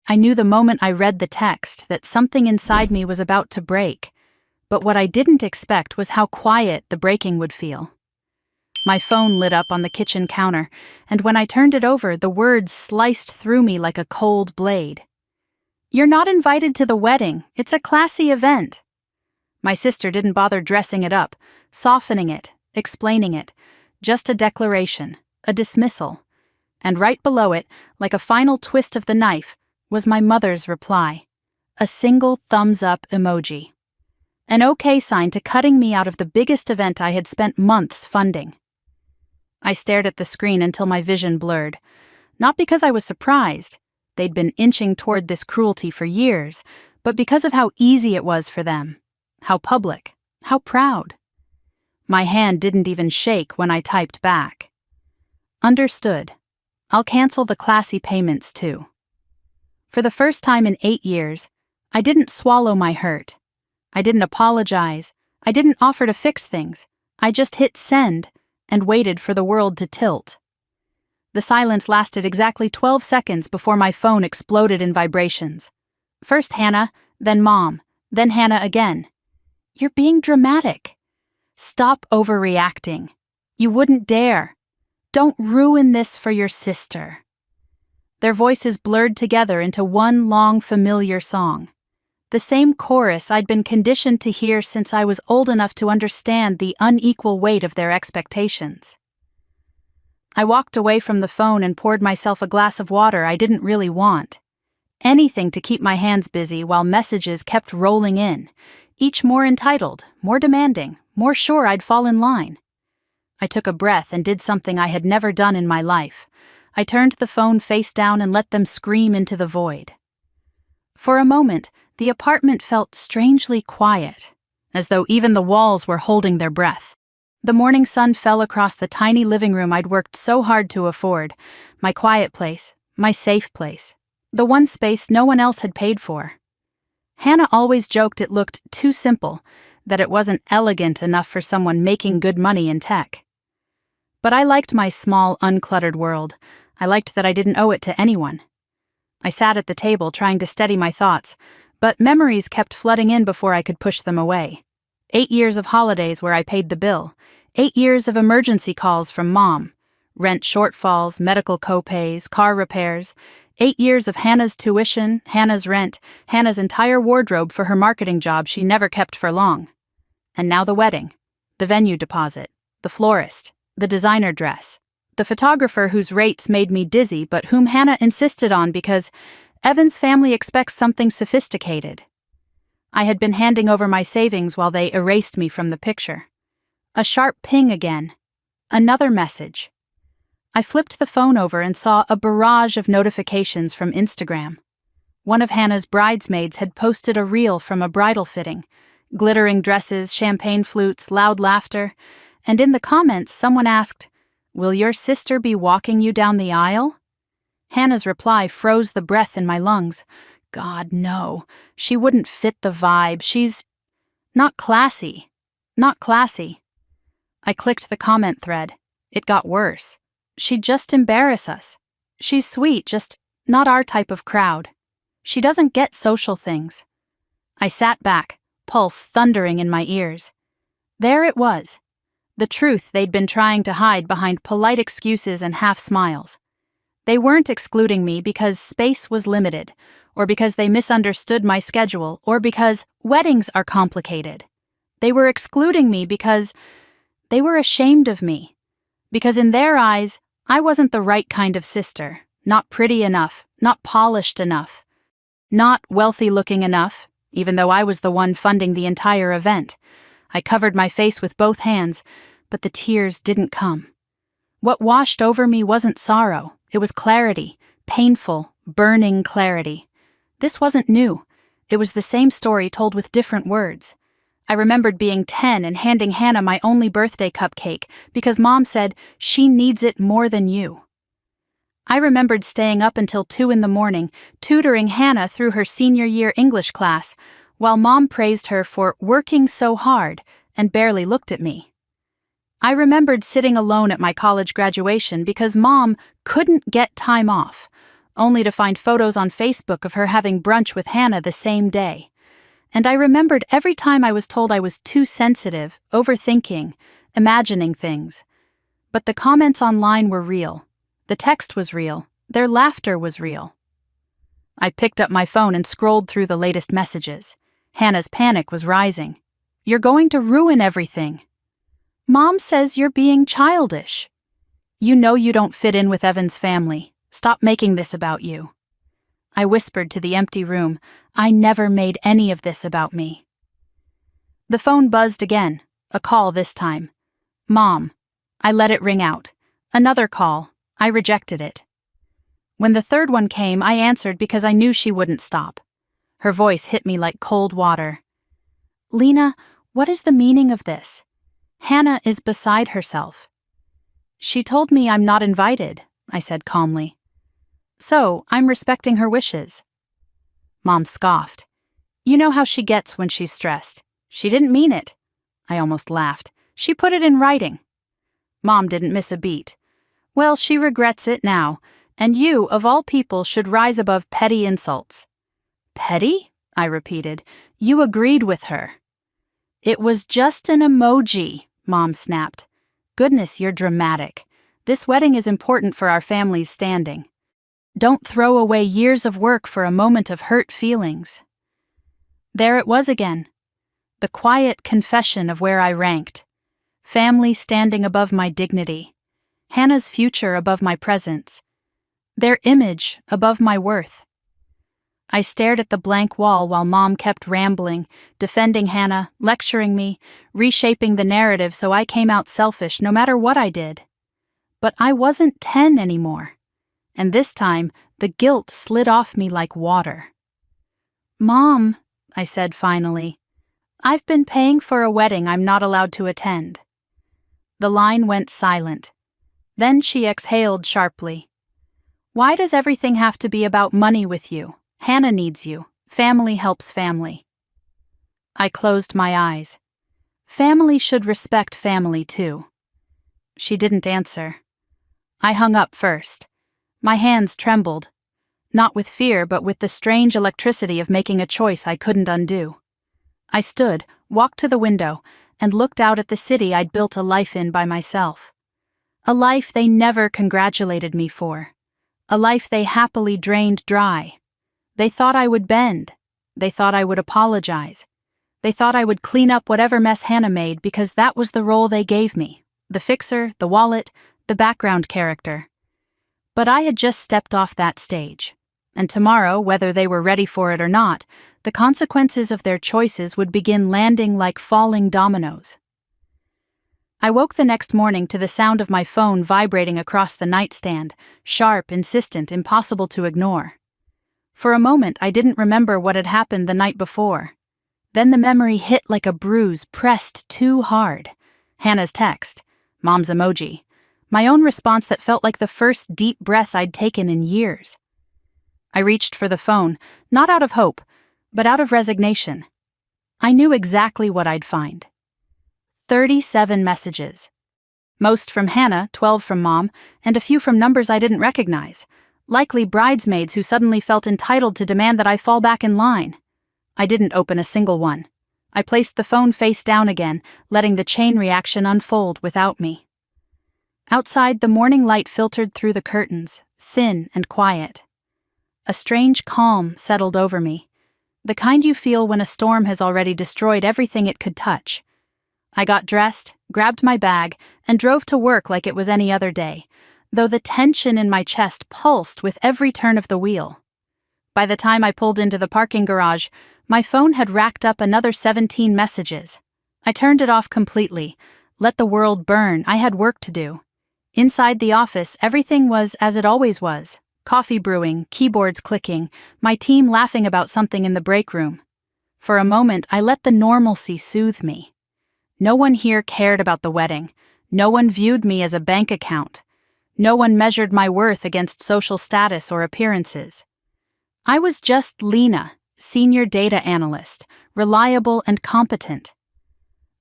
I knew the moment I read the text that something inside me was about to break, but what I didn't expect was how quiet the breaking would feel. My phone lit up on the kitchen counter, and when I turned it over, the words sliced through me like a cold blade. "You're not invited to the wedding. It's a classy event." My sister didn't bother dressing it up, softening it, explaining it. Just a declaration, a dismissal. And right below it, like a final twist of the knife, was my mother's reply. A single thumbs-up emoji. An okay sign to cutting me out of the biggest event I had spent months funding. I stared at the screen until my vision blurred. Not because I was surprised. They'd been inching toward this cruelty for years, but because of how easy it was for them. How public. How proud. My hand didn't even shake when I typed back. Understood. I'll cancel the classy payments too. For the first time in 8 years, I didn't swallow my hurt. I didn't apologize. I didn't offer to fix things. I just hit send and waited for the world to tilt. The silence lasted exactly 12 seconds before my phone exploded in vibrations. First Hannah, then Mom, then Hannah again. "You're being dramatic. Stop overreacting. You wouldn't dare. Don't ruin this for your sister." Their voices blurred together into one long, familiar song. The same chorus I'd been conditioned to hear since I was old enough to understand the unequal weight of their expectations. I walked away from the phone and poured myself a glass of water I didn't really want. Anything to keep my hands busy while messages kept rolling in, each more entitled, more demanding, more sure I'd fall in line. I took a breath and did something I had never done in my life. I turned the phone face down and let them scream into the void. For a moment, the apartment felt strangely quiet, as though even the walls were holding their breath. The morning sun fell across the tiny living room I'd worked so hard to afford, my quiet place, my safe place, the one space no one else had paid for. Hannah always joked it looked too simple, that it wasn't elegant enough for someone making good money in tech. But I liked my small, uncluttered world. I liked that I didn't owe it to anyone. I sat at the table trying to steady my thoughts, but memories kept flooding in before I could push them away. 8 years of holidays where I paid the bill, 8 years of emergency calls from Mom, rent shortfalls, medical co-pays, car repairs, 8 years of Hannah's tuition, Hannah's rent, Hannah's entire wardrobe for her marketing job she never kept for long. And now the wedding, the venue deposit, the florist, the designer dress, the photographer whose rates made me dizzy but whom Hannah insisted on because Evan's family expects something sophisticated. I had been handing over my savings while they erased me from the picture. A sharp ping again. Another message. I flipped the phone over and saw a barrage of notifications from Instagram. One of Hannah's bridesmaids had posted a reel from a bridal fitting, glittering dresses, champagne flutes, loud laughter, and in the comments someone asked, "Will your sister be walking you down the aisle?" Hannah's reply froze the breath in my lungs. God, no. She wouldn't fit the vibe. She's not classy. Not classy. I clicked the comment thread. It got worse. She'd just embarrass us. She's sweet, just not our type of crowd. She doesn't get social things. I sat back, pulse thundering in my ears. There it was. The truth they'd been trying to hide behind polite excuses and half smiles. They weren't excluding me because space was limited, or because they misunderstood my schedule, or because weddings are complicated. They were excluding me because they were ashamed of me. Because in their eyes, I wasn't the right kind of sister, not pretty enough, not polished enough, not wealthy-looking enough, even though I was the one funding the entire event. I covered my face with both hands, but the tears didn't come. What washed over me wasn't sorrow, it was clarity, painful, burning clarity. This wasn't new. It was the same story told with different words. I remembered being 10 and handing Hannah my only birthday cupcake because Mom said, "She needs it more than you." I remembered staying up until 2 in the morning, tutoring Hannah through her senior year English class, while Mom praised her for working so hard and barely looked at me. I remembered sitting alone at my college graduation because Mom couldn't get time off, only to find photos on Facebook of her having brunch with Hannah the same day. And I remembered every time I was told I was too sensitive, overthinking, imagining things. But the comments online were real. The text was real. Their laughter was real. I picked up my phone and scrolled through the latest messages. Hannah's panic was rising. "You're going to ruin everything. Mom says you're being childish. You know you don't fit in with Evan's family. Stop making this about you." I whispered to the empty room, "I never made any of this about me." The phone buzzed again, a call this time. "Mom." I let it ring out. Another call. I rejected it. When the third one came, I answered because I knew she wouldn't stop. Her voice hit me like cold water. "Lena, what is the meaning of this? Hannah is beside herself." "She told me I'm not invited," I said calmly. "So, I'm respecting her wishes." Mom scoffed. "You know how she gets when she's stressed. She didn't mean it." I almost laughed. "She put it in writing." Mom didn't miss a beat. "Well, she regrets it now, and you, of all people, should rise above petty insults." "Petty?" I repeated. "You agreed with her." "It was just an emoji," Mom snapped. "Goodness, you're dramatic. This wedding is important for our family's standing. Don't throw away years of work for a moment of hurt feelings." There it was again. The quiet confession of where I ranked. Family standing above my dignity. Hannah's future above my presence. Their image above my worth. I stared at the blank wall while Mom kept rambling, defending Hannah, lecturing me, reshaping the narrative so I came out selfish no matter what I did. But I wasn't 10 anymore. And this time, the guilt slid off me like water. "Mom," I said finally, "I've been paying for a wedding I'm not allowed to attend." The line went silent. Then she exhaled sharply. "Why does everything have to be about money with you? Hannah needs you. Family helps family." I closed my eyes. Family should respect family too. She didn't answer. I hung up first. My hands trembled, not with fear but with the strange electricity of making a choice I couldn't undo. I stood, walked to the window, and looked out at the city I'd built a life in by myself. A life they never congratulated me for. A life they happily drained dry. They thought I would bend. They thought I would apologize. They thought I would clean up whatever mess Hannah made because that was the role they gave me. The fixer, the wallet, the background character. But I had just stepped off that stage. And tomorrow, whether they were ready for it or not, the consequences of their choices would begin landing like falling dominoes. I woke the next morning to the sound of my phone vibrating across the nightstand, sharp, insistent, impossible to ignore. For a moment, I didn't remember what had happened the night before. Then the memory hit like a bruise pressed too hard. Hannah's text, Mom's emoji, my own response that felt like the first deep breath I'd taken in years. I reached for the phone, not out of hope, but out of resignation. I knew exactly what I'd find. 37 messages. Most from Hannah, 12 from Mom, and a few from numbers I didn't recognize. Likely bridesmaids who suddenly felt entitled to demand that I fall back in line. I didn't open a single one. I placed the phone face down again, letting the chain reaction unfold without me. Outside, the morning light filtered through the curtains, thin and quiet. A strange calm settled over me, the kind you feel when a storm has already destroyed everything it could touch. I got dressed, grabbed my bag, and drove to work like it was any other day, though the tension in my chest pulsed with every turn of the wheel. By the time I pulled into the parking garage, my phone had racked up another 17 messages. I turned it off completely. Let the world burn, I had work to do. Inside the office, everything was as it always was. Coffee brewing, keyboards clicking, my team laughing about something in the break room. For a moment, I let the normalcy soothe me. No one here cared about the wedding. No one viewed me as a bank account. No one measured my worth against social status or appearances. I was just Lena, senior data analyst, reliable and competent.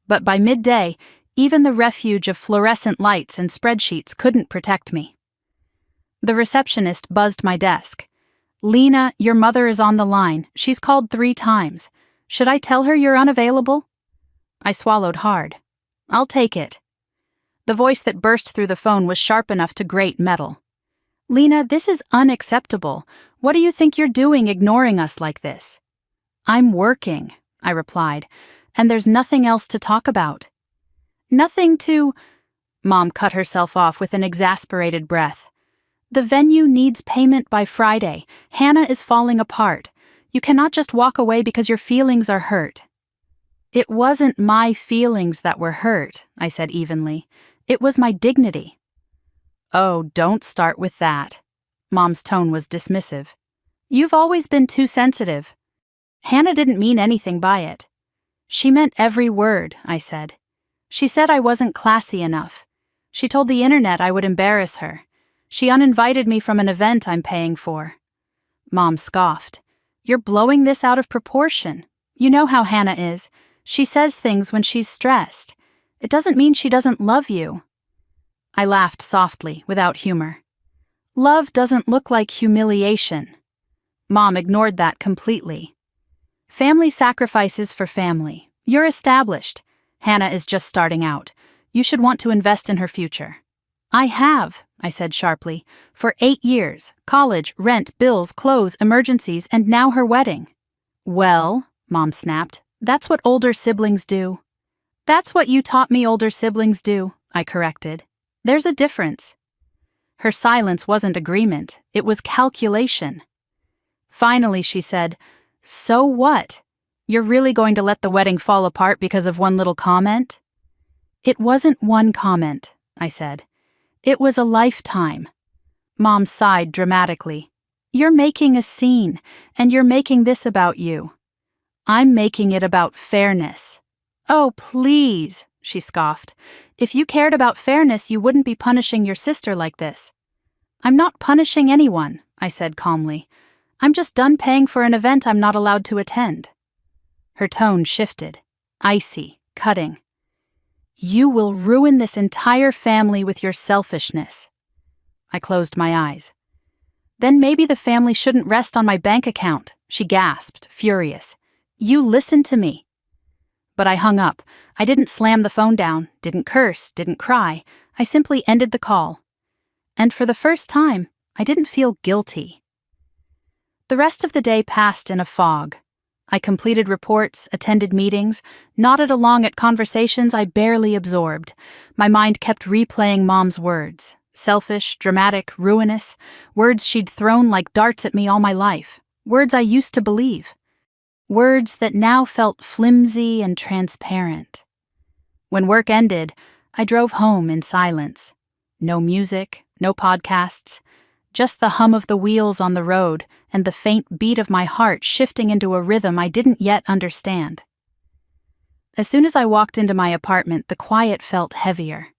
But by midday, even the refuge of fluorescent lights and spreadsheets couldn't protect me. The receptionist buzzed my desk. "Lena, your mother is on the line. She's called 3 times. Should I tell her you're unavailable?" I swallowed hard. "I'll take it." The voice that burst through the phone was sharp enough to grate metal. "Lena, this is unacceptable. What do you think you're doing ignoring us like this?" "I'm working," I replied, "and there's nothing else to talk about." "Nothing to—" Mom cut herself off with an exasperated breath. "The venue needs payment by Friday. Hannah is falling apart. You cannot just walk away because your feelings are hurt." "It wasn't my feelings that were hurt," I said evenly. "It was my dignity." "Oh, don't start with that." Mom's tone was dismissive. "You've always been too sensitive." "Hannah didn't mean anything by it." "She meant every word," I said. "She said I wasn't classy enough. She told the internet I would embarrass her. She uninvited me from an event I'm paying for." Mom scoffed. "You're blowing this out of proportion. You know how Hannah is. She says things when she's stressed. It doesn't mean she doesn't love you." I laughed softly, without humor. "Love doesn't look like humiliation." Mom ignored that completely. "Family sacrifices for family. You're established. Hannah is just starting out. You should want to invest in her future." "I have," I said sharply, "for 8 years. College, rent, bills, clothes, emergencies, and now her wedding." "Well," Mom snapped, "that's what older siblings do." "That's what you taught me older siblings do," I corrected. "There's a difference." Her silence wasn't agreement, it was calculation. Finally, she said, "So what? You're really going to let the wedding fall apart because of one little comment?" "It wasn't one comment," I said. "It was a lifetime." Mom sighed dramatically. "You're making a scene, and you're making this about you." "I'm making it about fairness." "Oh, please," she scoffed. "If you cared about fairness, you wouldn't be punishing your sister like this." "I'm not punishing anyone," I said calmly. "I'm just done paying for an event I'm not allowed to attend." Her tone shifted, icy, cutting. "You will ruin this entire family with your selfishness." I closed my eyes. "Then maybe the family shouldn't rest on my bank account," she gasped, furious. "You listen to me." But I hung up. I didn't slam the phone down, didn't curse, didn't cry. I simply ended the call. And for the first time, I didn't feel guilty. The rest of the day passed in a fog. I completed reports, attended meetings, nodded along at conversations I barely absorbed. My mind kept replaying Mom's words. Selfish, dramatic, ruinous. Words she'd thrown like darts at me all my life. Words I used to believe. Words that now felt flimsy and transparent. When work ended, I drove home in silence. No music, no podcasts, just the hum of the wheels on the road and the faint beat of my heart shifting into a rhythm I didn't yet understand. As soon as I walked into my apartment, the quiet felt heavier.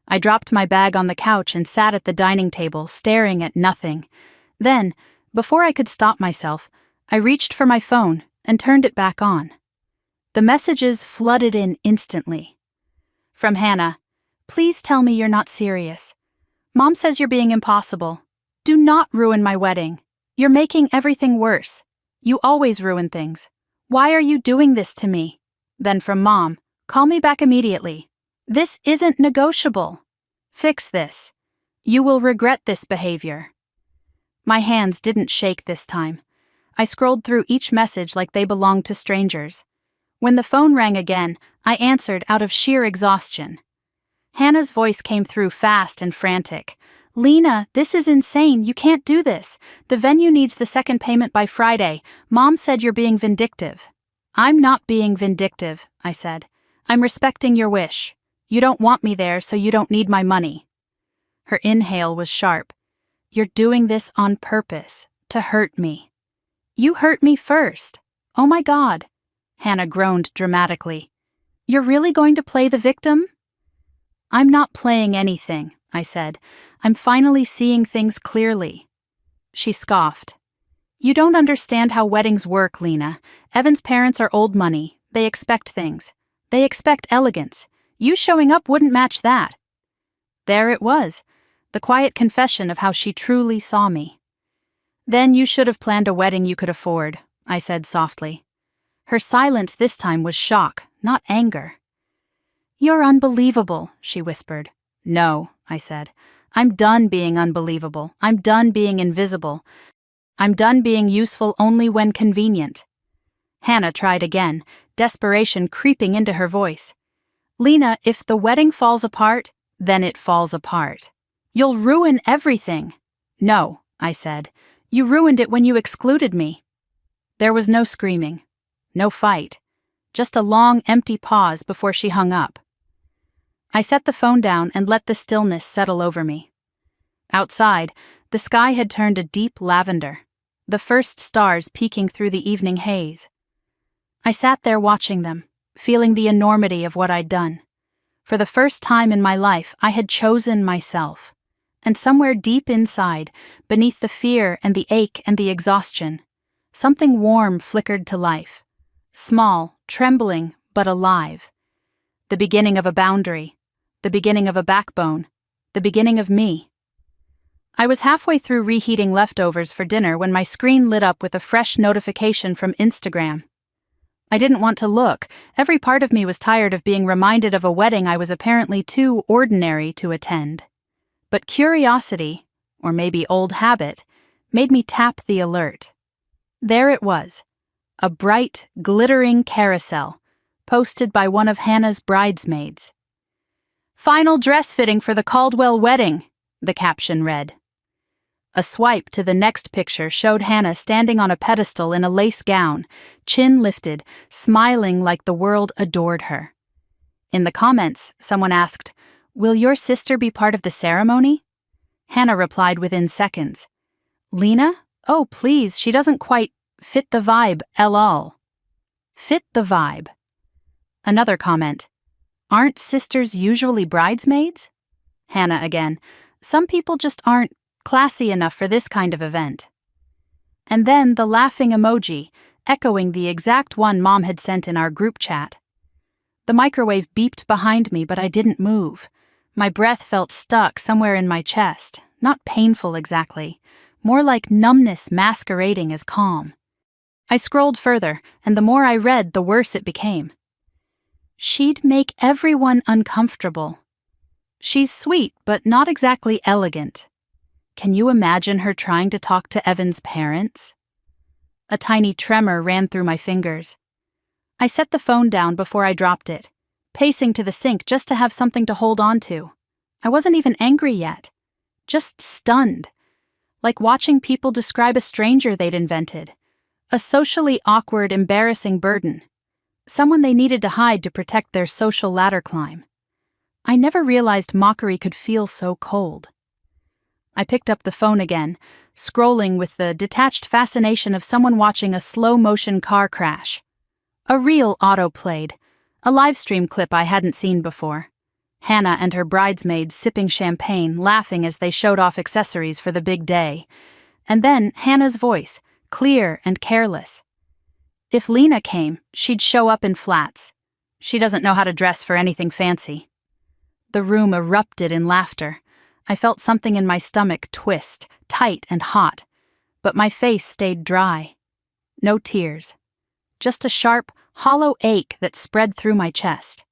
I dropped my bag on the couch and sat at the dining table, staring at nothing. Then, before I could stop myself, I reached for my phone and turned it back on. The messages flooded in instantly. From Hannah, "Please tell me you're not serious. Mom says you're being impossible. Do not ruin my wedding. You're making everything worse. You always ruin things. Why are you doing this to me?" Then from Mom, "Call me back immediately. This isn't negotiable. Fix this. You will regret this behavior." My hands didn't shake this time. I scrolled through each message like they belonged to strangers. When the phone rang again, I answered out of sheer exhaustion. Hannah's voice came through fast and frantic. "Lena, this is insane. You can't do this. The venue needs the second payment by Friday. Mom said you're being vindictive." "I'm not being vindictive," I said. "I'm respecting your wish. You don't want me there, so you don't need my money." Her inhale was sharp. "You're doing this on purpose, to hurt me." "You hurt me first." "Oh my God." Hannah groaned dramatically. "You're really going to play the victim?" "I'm not playing anything," I said. "I'm finally seeing things clearly." She scoffed. "You don't understand how weddings work, Lena. Evan's parents are old money. They expect things. They expect elegance. You showing up wouldn't match that." There it was. the quiet confession of how she truly saw me. "Then you should have planned a wedding you could afford," I said softly. Her silence this time was shock, not anger. "You're unbelievable," she whispered. "No," I said. "I'm done being unbelievable. I'm done being invisible. I'm done being useful only when convenient." Hannah tried again, desperation creeping into her voice. "Lena, if the wedding falls apart, then it falls apart. You'll ruin everything." "No," I said. "You ruined it when you excluded me." There was no screaming, no fight, just a long, empty pause before she hung up. I set the phone down and let the stillness settle over me. Outside, the sky had turned a deep lavender, the first stars peeking through the evening haze. I sat there watching them, feeling the enormity of what I'd done. For the first time in my life, I had chosen myself. And somewhere deep inside, beneath the fear and the ache and the exhaustion, something warm flickered to life. Small, trembling, but alive. The beginning of a boundary, the beginning of a backbone, the beginning of me. I was halfway through reheating leftovers for dinner when my screen lit up with a fresh notification from Instagram. I didn't want to look. Every part of me was tired of being reminded of a wedding I was apparently too ordinary to attend. But curiosity, or maybe old habit, made me tap the alert. There it was, a bright, glittering carousel, posted by one of Hannah's bridesmaids. "Final dress fitting for the Caldwell wedding," the caption read. A swipe to the next picture showed Hannah standing on a pedestal in a lace gown, chin lifted, smiling like the world adored her. In the comments, someone asked, "Will your sister be part of the ceremony?" Hannah replied within seconds, "Lena? Oh, please, she doesn't quite fit the vibe, lol." Fit the vibe. Another comment, "Aren't sisters usually bridesmaids?" Hannah again, "Some people just aren't classy enough for this kind of event." And then the laughing emoji, echoing the exact one Mom had sent in our group chat. The microwave beeped behind me, but I didn't move. My breath felt stuck somewhere in my chest, not painful exactly, more like numbness masquerading as calm. I scrolled further, and the more I read, the worse it became. "She'd make everyone uncomfortable. She's sweet, but not exactly elegant. Can you imagine her trying to talk to Evan's parents?" A tiny tremor ran through my fingers. I set the phone down before I dropped it, pacing to the sink just to have something to hold on to. I wasn't even angry yet, just stunned, like watching people describe a stranger they'd invented, a socially awkward, embarrassing burden, someone they needed to hide to protect their social ladder climb. I never realized mockery could feel so cold. I picked up the phone again, scrolling with the detached fascination of someone watching a slow-motion car crash. A reel auto-played, a live-stream clip I hadn't seen before. Hannah and her bridesmaids sipping champagne, laughing as they showed off accessories for the big day. And then Hannah's voice, clear and careless. "If Lena came, she'd show up in flats. She doesn't know how to dress for anything fancy." The room erupted in laughter. I felt something in my stomach twist, tight and hot, but my face stayed dry. No tears. Just a sharp, hollow ache that spread through my chest.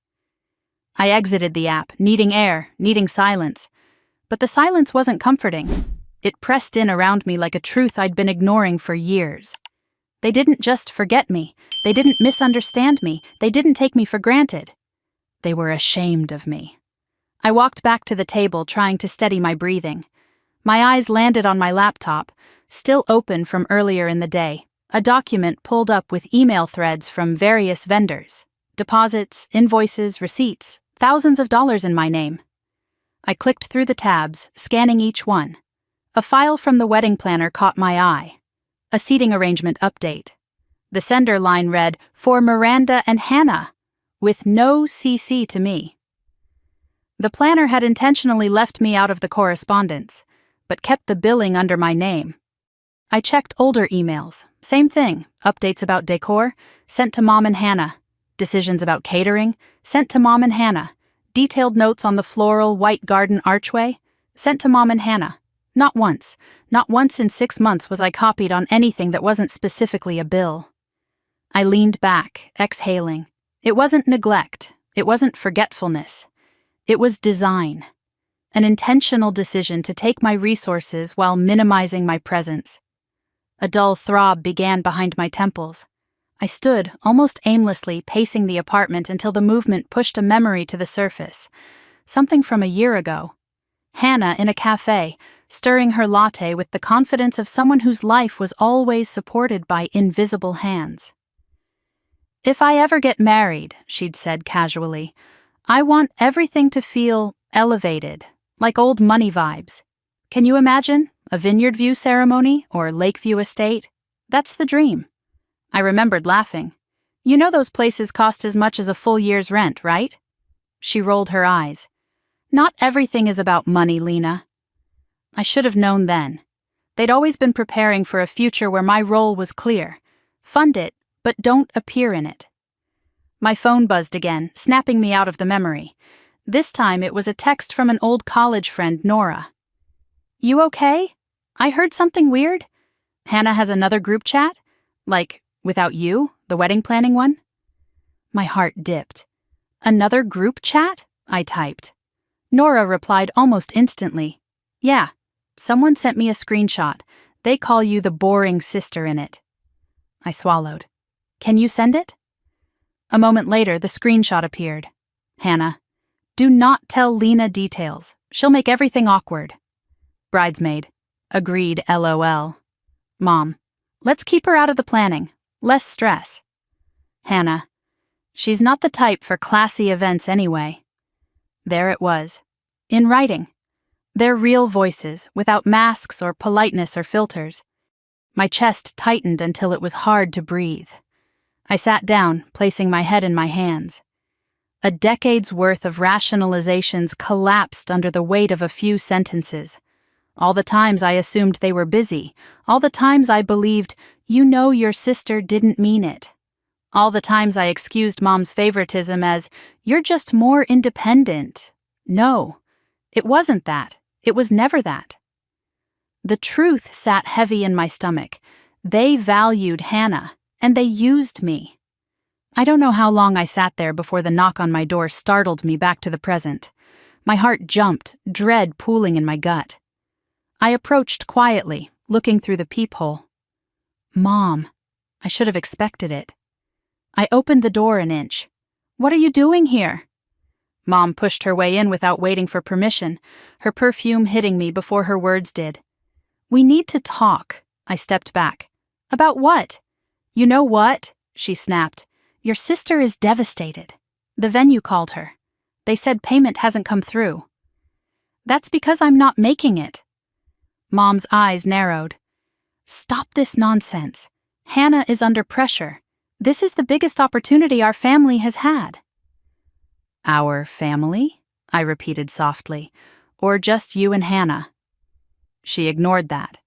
I exited the app, needing air, needing silence. But the silence wasn't comforting. It pressed in around me like a truth I'd been ignoring for years. They didn't just forget me. They didn't misunderstand me. They didn't take me for granted. They were ashamed of me. I walked back to the table, trying to steady my breathing. My eyes landed on my laptop, still open from earlier in the day, a document pulled up with email threads from various vendors. Deposits, invoices, receipts, thousands of dollars in my name. I clicked through the tabs, scanning each one. A file from the wedding planner caught my eye. A seating arrangement update. The sender line read, "For Miranda and Hannah," with no CC to me. The planner had intentionally left me out of the correspondence, but kept the billing under my name. I checked older emails. Same thing. Updates about decor, sent to Mom and Hannah. Decisions about catering, sent to Mom and Hannah. Detailed notes on the floral white garden archway, Sent to Mom and Hannah. Not once in 6 months was I copied on anything that wasn't specifically a bill. I leaned back, exhaling. It wasn't neglect. It wasn't forgetfulness. It was design. An intentional decision to take my resources while minimizing my presence. A dull throb began behind my temples. I stood, almost aimlessly, pacing the apartment until the movement pushed a memory to the surface. Something from a year ago. Hannah in a cafe, stirring her latte with the confidence of someone whose life was always supported by invisible hands. "If I ever get married," she'd said casually, "I want everything to feel elevated, like old money vibes. Can you imagine? A Vineyard View ceremony or Lakeview estate? That's the dream." I remembered laughing. "You know those places cost as much as a full year's rent, right?" She rolled her eyes. "Not everything is about money, Lena." I should have known then. They'd always been preparing for a future where my role was clear. Fund it, but don't appear in it. My phone buzzed again, snapping me out of the memory. This time it was a text from an old college friend, Nora. "You okay? I heard something weird. Hannah has another group chat? Like, without you, the wedding planning one?" My heart dipped. "Another group chat?" I typed. Nora replied almost instantly. "Yeah, someone sent me a screenshot. They call you the boring sister in it." I swallowed. "Can you send it?" A moment later, the screenshot appeared. Hannah, "Do not tell Lena details. She'll make everything awkward." Bridesmaid, "Agreed, LOL." Mom, "Let's keep her out of the planning. Less stress." Hannah, "She's not the type for classy events anyway." There it was. In writing. Their real voices, without masks or politeness or filters. My chest tightened until it was hard to breathe. I sat down, placing my head in my hands. A decade's worth of rationalizations collapsed under the weight of a few sentences. All the times I assumed they were busy. All the times I believed, "You know your sister didn't mean it." All the times I excused Mom's favoritism as, "You're just more independent." No, it wasn't that. It was never that. The truth sat heavy in my stomach. They valued Hannah, and they used me. I don't know how long I sat there before the knock on my door startled me back to the present. My heart jumped, dread pooling in my gut. I approached quietly, looking through the peephole. "Mom," I should have expected it. I opened the door an inch. "What are you doing here?" Mom pushed her way in without waiting for permission, her perfume hitting me before her words did. "We need to talk." I stepped back. "About what?" "You know what?" she snapped. "Your sister is devastated. The venue called her. They said payment hasn't come through." "That's because I'm not making it." Mom's eyes narrowed. "Stop this nonsense. Hannah is under pressure. This is the biggest opportunity our family has had." "Our family?" I repeated softly. "Or just you and Hannah?" She ignored that.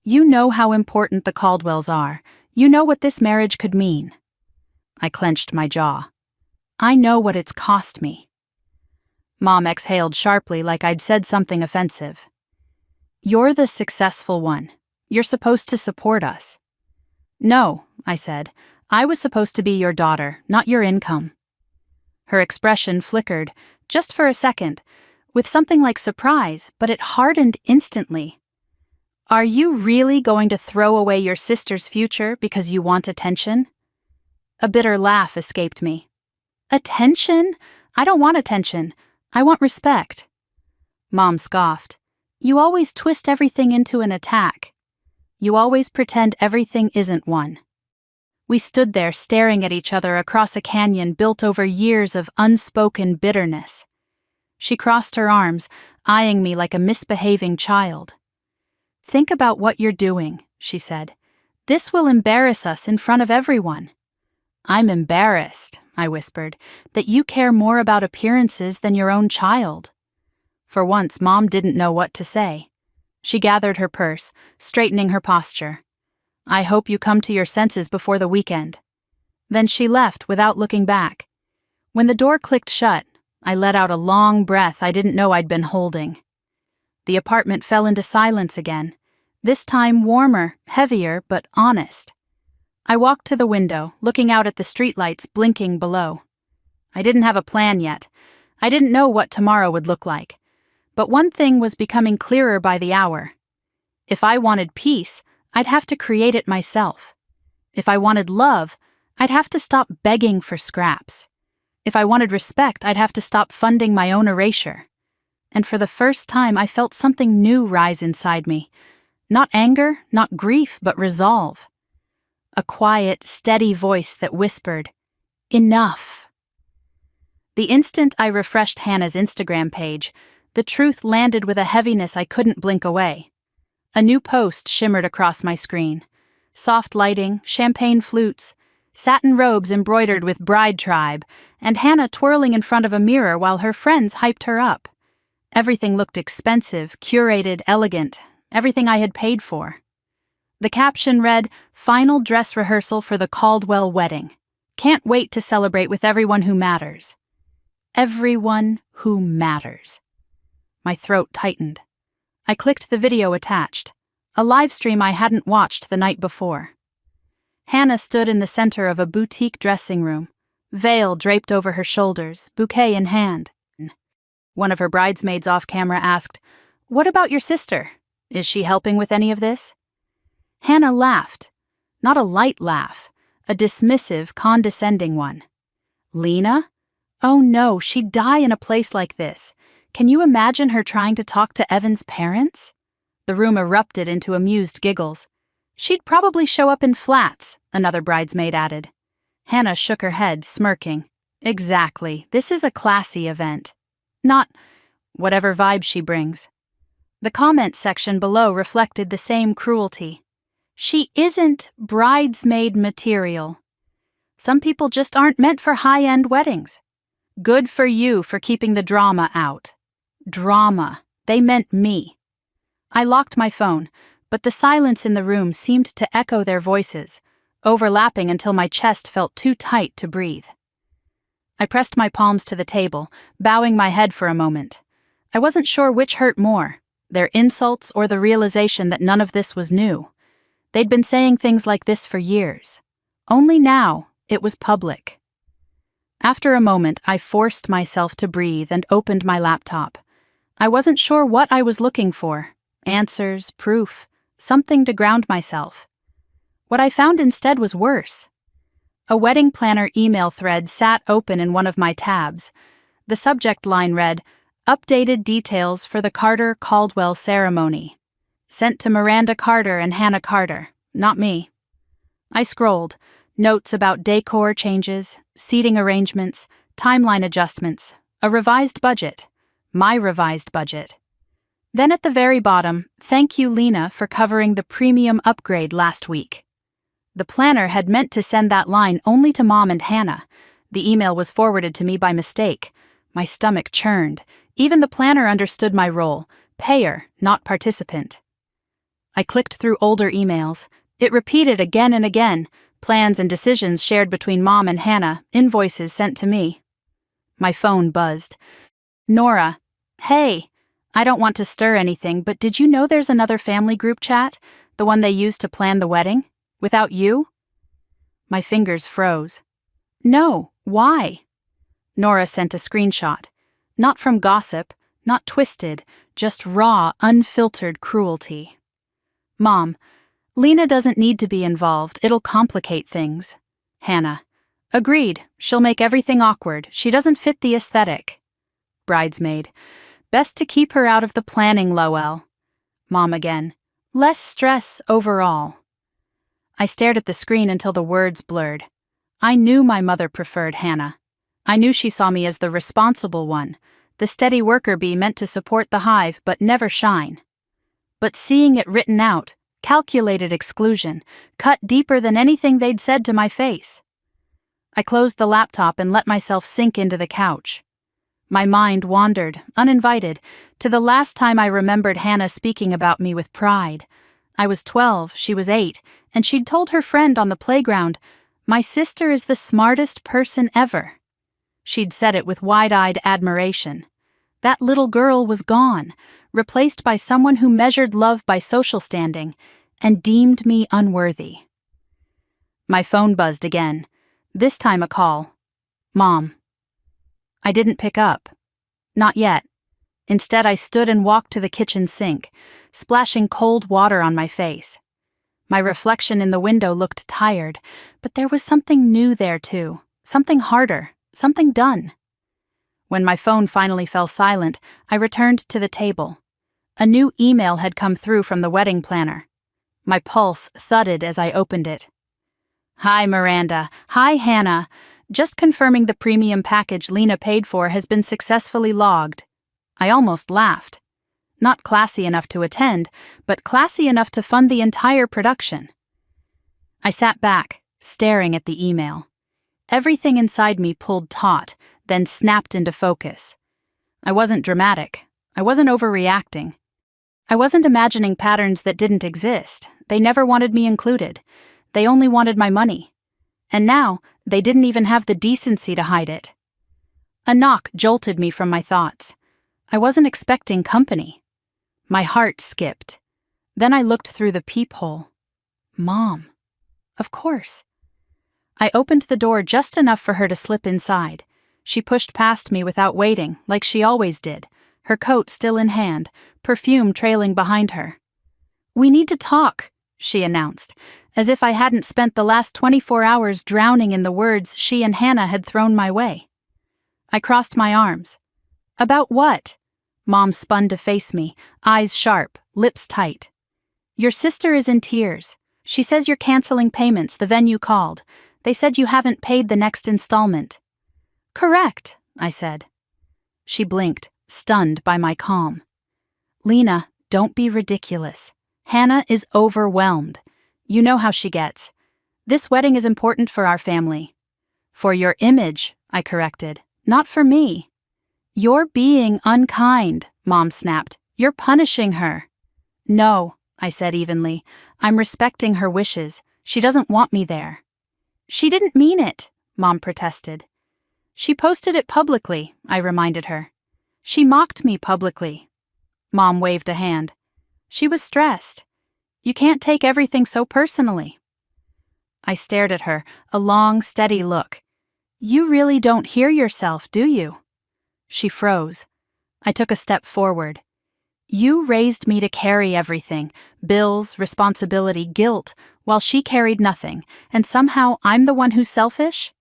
"You know how important the Caldwells are. You know what this marriage could mean." I clenched my jaw. "I know what it's cost me." Mom exhaled sharply like I'd said something offensive. "You're the successful one. You're supposed to support us." "No," I said. "I was supposed to be your daughter, not your income." Her expression flickered, just for a second, with something like surprise, but it hardened instantly. "Are you really going to throw away your sister's future because you want attention?" A bitter laugh escaped me. "Attention? I don't want attention. I want respect." Mom scoffed. "You always twist everything into an attack. You always pretend everything isn't one." We stood there staring at each other across a canyon built over years of unspoken bitterness. She crossed her arms, eyeing me like a misbehaving child. "Think about what you're doing," she said. "This will embarrass us in front of everyone." "I'm embarrassed," I whispered, "that you care more about appearances than your own child." For once, Mom didn't know what to say. She gathered her purse, straightening her posture. "I hope you come to your senses before the weekend." Then she left without looking back. When the door clicked shut, I let out a long breath I didn't know I'd been holding. The apartment fell into silence again, this time warmer, heavier, but honest. I walked to the window, looking out at the streetlights blinking below. I didn't have a plan yet. I didn't know what tomorrow would look like. But one thing was becoming clearer by the hour. If I wanted peace, I'd have to create it myself. If I wanted love, I'd have to stop begging for scraps. If I wanted respect, I'd have to stop funding my own erasure. And for the first time, I felt something new rise inside me. Not anger, not grief, but resolve. A quiet, steady voice that whispered, "Enough." The instant I refreshed Hannah's Instagram page, the truth landed with a heaviness I couldn't blink away. A new post shimmered across my screen. Soft lighting, champagne flutes, satin robes embroidered with Bride Tribe, and Hannah twirling in front of a mirror while her friends hyped her up. Everything looked expensive, curated, elegant, everything I had paid for. The caption read, "Final dress rehearsal for the Caldwell wedding. Can't wait to celebrate with everyone who matters." Everyone who matters. My throat tightened. I clicked the video attached, a live stream I hadn't watched the night before. Hannah stood in the center of a boutique dressing room, veil draped over her shoulders, bouquet in hand. One of her bridesmaids off camera asked, "What about your sister? Is she helping with any of this?" Hannah laughed. Not a light laugh, a dismissive, condescending one. "Lena? Oh no, she'd die in a place like this. Can you imagine her trying to talk to Evan's parents?" The room erupted into amused giggles. "She'd probably show up in flats," another bridesmaid added. Hannah shook her head, smirking. "Exactly, this is a classy event. Not whatever vibe she brings." The comment section below reflected the same cruelty. "She isn't bridesmaid material. Some people just aren't meant for high-end weddings. Good for you for keeping the drama out." Drama. They meant me. I locked my phone, but the silence in the room seemed to echo their voices, overlapping until my chest felt too tight to breathe. I pressed my palms to the table, bowing my head for a moment. I wasn't sure which hurt more, their insults or the realization that none of this was new. They'd been saying things like this for years. Only now, it was public. After a moment, I forced myself to breathe and opened my laptop. I wasn't sure what I was looking for. Answers, proof, something to ground myself. What I found instead was worse. A wedding planner email thread sat open in one of my tabs. The subject line read, "Updated details for the Carter-Caldwell ceremony. Sent to Miranda Carter and Hannah Carter, not me." I scrolled. Notes about decor changes, seating arrangements, timeline adjustments, a revised budget. My revised budget. Then at the very bottom, "Thank you, Lena, for covering the premium upgrade last week." The planner had meant to send that line only to Mom and Hannah. The email was forwarded to me by mistake. My stomach churned. Even the planner understood my role, payer, not participant. I clicked through older emails. It repeated again and again, plans and decisions shared between Mom and Hannah, invoices sent to me. My phone buzzed. "Nora, hey, I don't want to stir anything, but did you know there's another family group chat, the one they used to plan the wedding, without you?" My fingers froze. "No, why?" Nora sent a screenshot. Not from gossip, not twisted, just raw, unfiltered cruelty. "Mom, Lena doesn't need to be involved, it'll complicate things." Hannah, "Agreed, she'll make everything awkward, she doesn't fit the aesthetic." Bridesmaid, "Best to keep her out of the planning, Lowell." Mom again, "Less stress overall." I stared at the screen until the words blurred. I knew my mother preferred Hannah. I knew she saw me as the responsible one, the steady worker bee meant to support the hive but never shine. But seeing it written out, calculated exclusion, cut deeper than anything they'd said to my face. I closed the laptop and let myself sink into the couch. My mind wandered, uninvited, to the last time I remembered Hannah speaking about me with pride. I was 12, she was 8, and she'd told her friend on the playground, "My sister is the smartest person ever." She'd said it with wide-eyed admiration. That little girl was gone, replaced by someone who measured love by social standing and deemed me unworthy. My phone buzzed again, this time a call. Mom. I didn't pick up. Not yet. Instead, I stood and walked to the kitchen sink, splashing cold water on my face. My reflection in the window looked tired, but there was something new there too, something harder, something done. When my phone finally fell silent, I returned to the table. A new email had come through from the wedding planner. My pulse thudded as I opened it. Hi, Miranda. Hi, Hannah. Just confirming the premium package Lena paid for has been successfully logged. I almost laughed. Not classy enough to attend, but classy enough to fund the entire production. I sat back, staring at the email. Everything inside me pulled taut, then snapped into focus. I wasn't dramatic. I wasn't overreacting. I wasn't imagining patterns that didn't exist. They never wanted me included. They only wanted my money. And now, they didn't even have the decency to hide it. A knock jolted me from my thoughts. I wasn't expecting company. My heart skipped. Then I looked through the peephole. Mom. Of course. I opened the door just enough for her to slip inside. She pushed past me without waiting, like she always did, her coat still in hand, perfume trailing behind her. We need to talk, she announced, as if I hadn't spent the last 24 hours drowning in the words she and Hannah had thrown my way. I crossed my arms. About what? Mom spun to face me, eyes sharp, lips tight. Your sister is in tears. She says you're canceling payments the venue called. They said you haven't paid the next installment. Correct, I said. She blinked, stunned by my calm. Lena, don't be ridiculous. Hannah is overwhelmed. You know how she gets. This wedding is important for our family. For your image, I corrected, not for me. You're being unkind, Mom snapped. You're punishing her. No, I said evenly. I'm respecting her wishes. She doesn't want me there. She didn't mean it, Mom protested. She posted it publicly, I reminded her. She mocked me publicly. Mom waved a hand. She was stressed. You can't take everything so personally. I stared at her, a long, steady look. You really don't hear yourself, do you? She froze. I took a step forward. You raised me to carry everything, bills, responsibility, guilt, while she carried nothing, and somehow I'm the one who's selfish?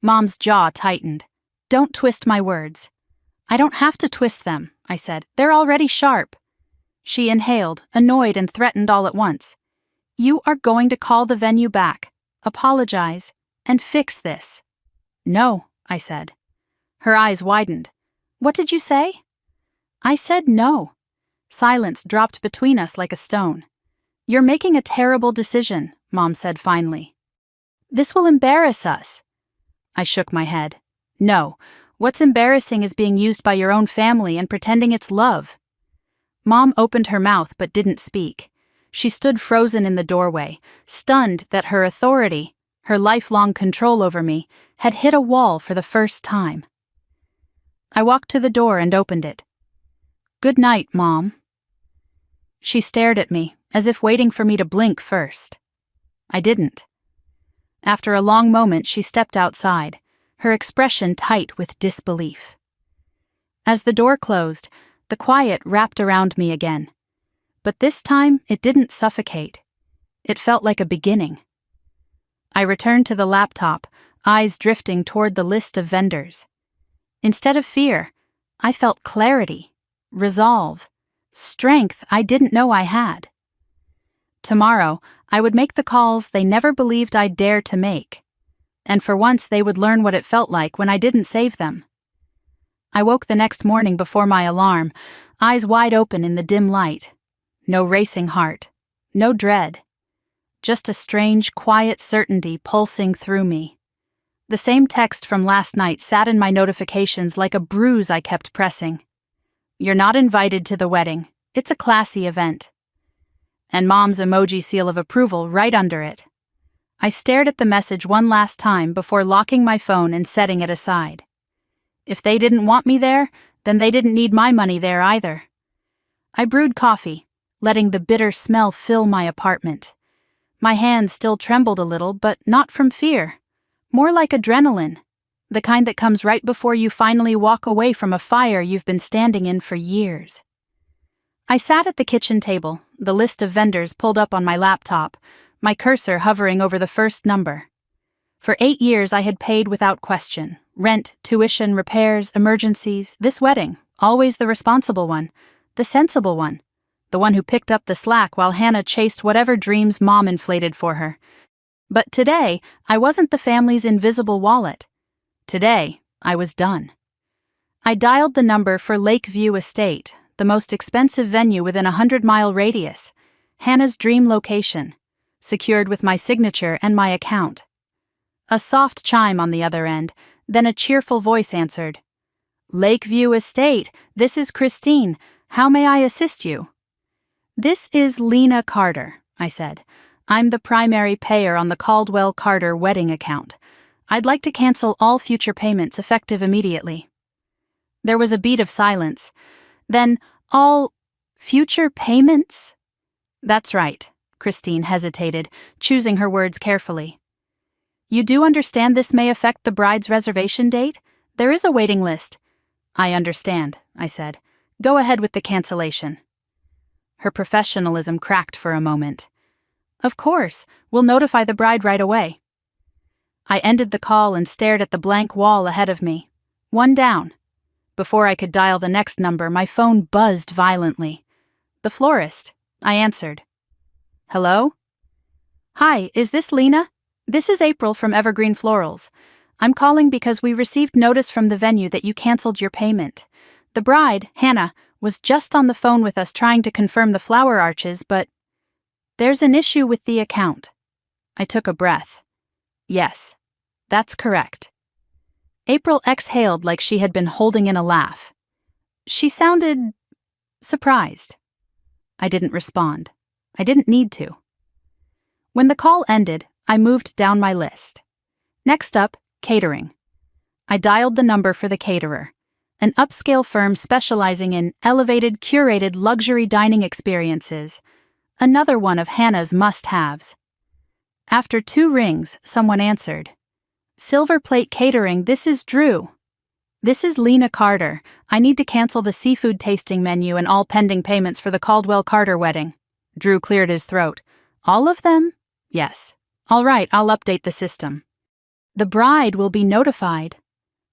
Mom's jaw tightened. Don't twist my words. I don't have to twist them, I said. They're already sharp. She inhaled, annoyed and threatened all at once. You are going to call the venue back, apologize, and fix this. No, I said. Her eyes widened. What did you say? I said no. Silence dropped between us like a stone. You're making a terrible decision, Mom said finally. This will embarrass us. I shook my head. No, what's embarrassing is being used by your own family and pretending it's love. Mom opened her mouth but didn't speak. She stood frozen in the doorway, stunned that her authority, her lifelong control over me, had hit a wall for the first time. I walked to the door and opened it. Good night, Mom. She stared at me, as if waiting for me to blink first. I didn't. After a long moment, she stepped outside, her expression tight with disbelief. As the door closed, the quiet wrapped around me again. But this time, it didn't suffocate. It felt like a beginning. I returned to the laptop, eyes drifting toward the list of vendors. Instead of fear, I felt clarity, resolve, strength I didn't know I had. Tomorrow, I would make the calls they never believed I'd dare to make. And for once they would learn what it felt like when I didn't save them. I woke the next morning before my alarm, eyes wide open in the dim light. No racing heart, no dread. Just a strange, quiet certainty pulsing through me. The same text from last night sat in my notifications like a bruise I kept pressing. You're not invited to the wedding. It's a classy event. And Mom's emoji seal of approval right under it. I stared at the message one last time before locking my phone and setting it aside. If they didn't want me there, then they didn't need my money there either. I brewed coffee, letting the bitter smell fill my apartment. My hands still trembled a little, but not from fear. More like adrenaline, the kind that comes right before you finally walk away from a fire you've been standing in for years. I sat at the kitchen table, the list of vendors pulled up on my laptop, my cursor hovering over the first number. For 8 years I had paid without question. Rent, tuition, repairs, emergencies, this wedding, always the responsible one, the sensible one, the one who picked up the slack while Hannah chased whatever dreams Mom inflated for her. But today, I wasn't the family's invisible wallet. Today, I was done. I dialed the number for Lakeview Estate, the most expensive venue within a 100-mile radius, Hannah's dream location, secured with my signature and my account. A soft chime on the other end, then a cheerful voice answered. Lakeview Estate, this is Christine. How may I assist you? This is Lena Carter, I said. I'm the primary payer on the Caldwell Carter wedding account. I'd like to cancel all future payments effective immediately. There was a beat of silence. Then, all future payments? That's right, Christine hesitated, choosing her words carefully. You do understand this may affect the bride's reservation date? There is a waiting list. I understand, I said. Go ahead with the cancellation. Her professionalism cracked for a moment. Of course, we'll notify the bride right away. I ended the call and stared at the blank wall ahead of me. One down. Before I could dial the next number, my phone buzzed violently. The florist. I answered. Hello? Hi, is this Lena? This is April from Evergreen Florals. I'm calling because we received notice from the venue that you canceled your payment. The bride, Hannah, was just on the phone with us trying to confirm the flower arches, but there's an issue with the account. I took a breath. Yes, that's correct. April exhaled like she had been holding in a laugh. She sounded surprised. I didn't respond. I didn't need to. When the call ended, I moved down my list. Next up, catering. I dialed the number for the caterer, an upscale firm specializing in elevated, curated luxury dining experiences, another one of Hannah's must-haves. After 2 rings, someone answered. Silver Plate Catering, this is Drew. This is Lena Carter. I need to cancel the seafood tasting menu and all pending payments for the Caldwell Carter wedding. Drew cleared his throat. All of them? Yes. All right, I'll update the system. The bride will be notified.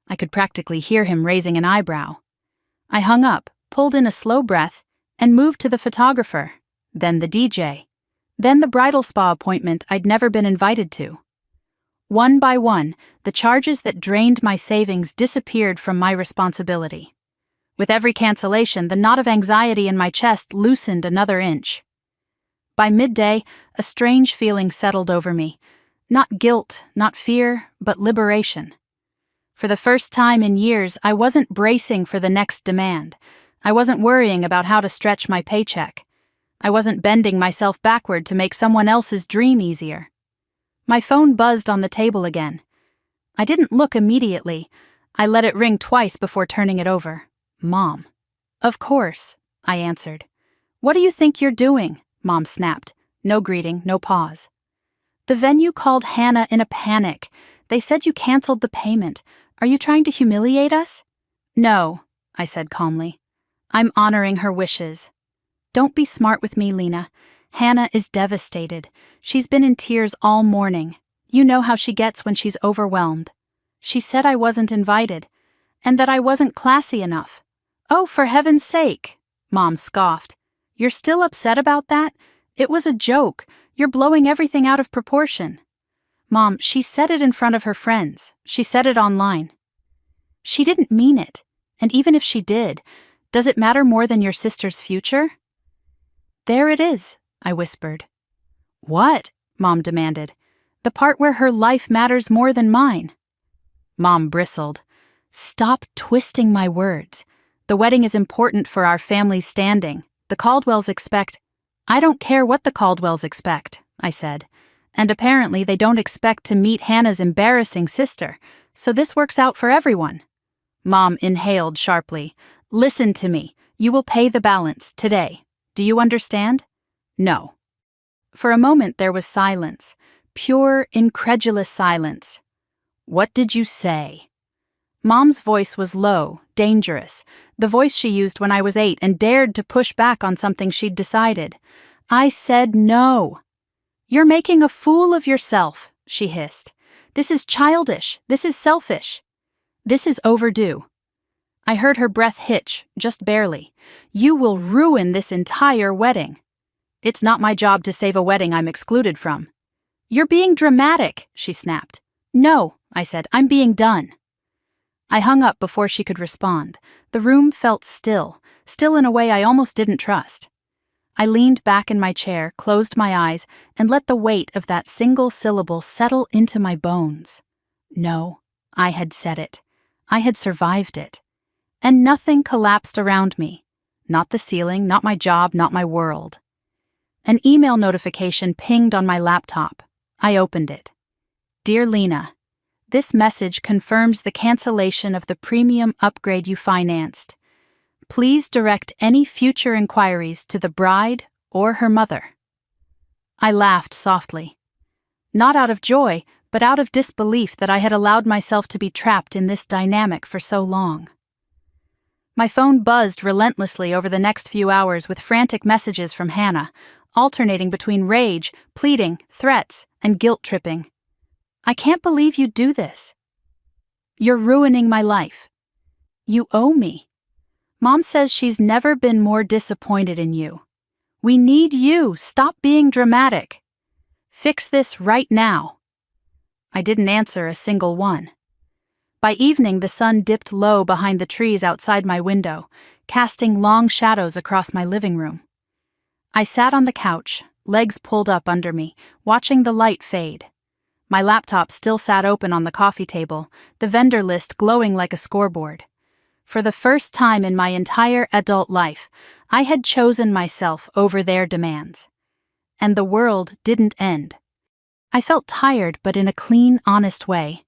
I could practically hear him raising an eyebrow. I hung up, pulled in a slow breath, and moved to the photographer, then the DJ, then the bridal spa appointment I'd never been invited to. One by one, the charges that drained my savings disappeared from my responsibility. With every cancellation, the knot of anxiety in my chest loosened another inch. By midday, a strange feeling settled over me. Not guilt, not fear, but liberation. For the first time in years, I wasn't bracing for the next demand. I wasn't worrying about how to stretch my paycheck. I wasn't bending myself backward to make someone else's dream easier. My phone buzzed on the table again. I didn't look immediately. I let it ring twice before turning it over. Mom. Of course, I answered. What do you think you're doing? Mom snapped. No greeting, no pause. The venue called Hannah in a panic. They said you canceled the payment. Are you trying to humiliate us? No, I said calmly. I'm honoring her wishes. Don't be smart with me, Lena. Hannah is devastated. She's been in tears all morning. You know how she gets when she's overwhelmed. She said I wasn't invited, and that I wasn't classy enough. Oh, for heaven's sake, Mom scoffed. You're still upset about that? It was a joke. You're blowing everything out of proportion. Mom, she said it in front of her friends. She said it online. She didn't mean it. And even if she did, does it matter more than your sister's future? There it is, I whispered. What? Mom demanded. The part where her life matters more than mine. Mom bristled. Stop twisting my words. The wedding is important for our family's standing. The Caldwells expect... I don't care what the Caldwells expect, I said. And apparently they don't expect to meet Hannah's embarrassing sister, so this works out for everyone. Mom inhaled sharply. Listen to me. You will pay the balance today. Do you understand? No. For a moment there was silence, pure, incredulous silence. What did you say? Mom's voice was low, dangerous, the voice she used when I was 8 and dared to push back on something she'd decided. I said no. You're making a fool of yourself, she hissed. This is childish. This is selfish. This is overdue. I heard her breath hitch, just barely. You will ruin this entire wedding. It's not my job to save a wedding I'm excluded from. You're being dramatic, she snapped. No, I said, I'm being done. I hung up before she could respond. The room felt still in a way I almost didn't trust. I leaned back in my chair, closed my eyes, and let the weight of that single syllable settle into my bones. No, I had said it. I had survived it. And nothing collapsed around me. Not the ceiling, not my job, not my world. An email notification pinged on my laptop. I opened it. Dear Lena, this message confirms the cancellation of the premium upgrade you financed. Please direct any future inquiries to the bride or her mother. I laughed softly. Not out of joy, but out of disbelief that I had allowed myself to be trapped in this dynamic for so long. My phone buzzed relentlessly over the next few hours with frantic messages from Hannah, alternating between rage, pleading, threats, and guilt-tripping. I can't believe you'd do this. You're ruining my life. You owe me. Mom says she's never been more disappointed in you. We need you. Stop being dramatic. Fix this right now. I didn't answer a single one. By evening, the sun dipped low behind the trees outside my window, casting long shadows across my living room. I sat on the couch, legs pulled up under me, watching the light fade. My laptop still sat open on the coffee table, the vendor list glowing like a scoreboard. For the first time in my entire adult life, I had chosen myself over their demands. And the world didn't end. I felt tired, but in a clean, honest way.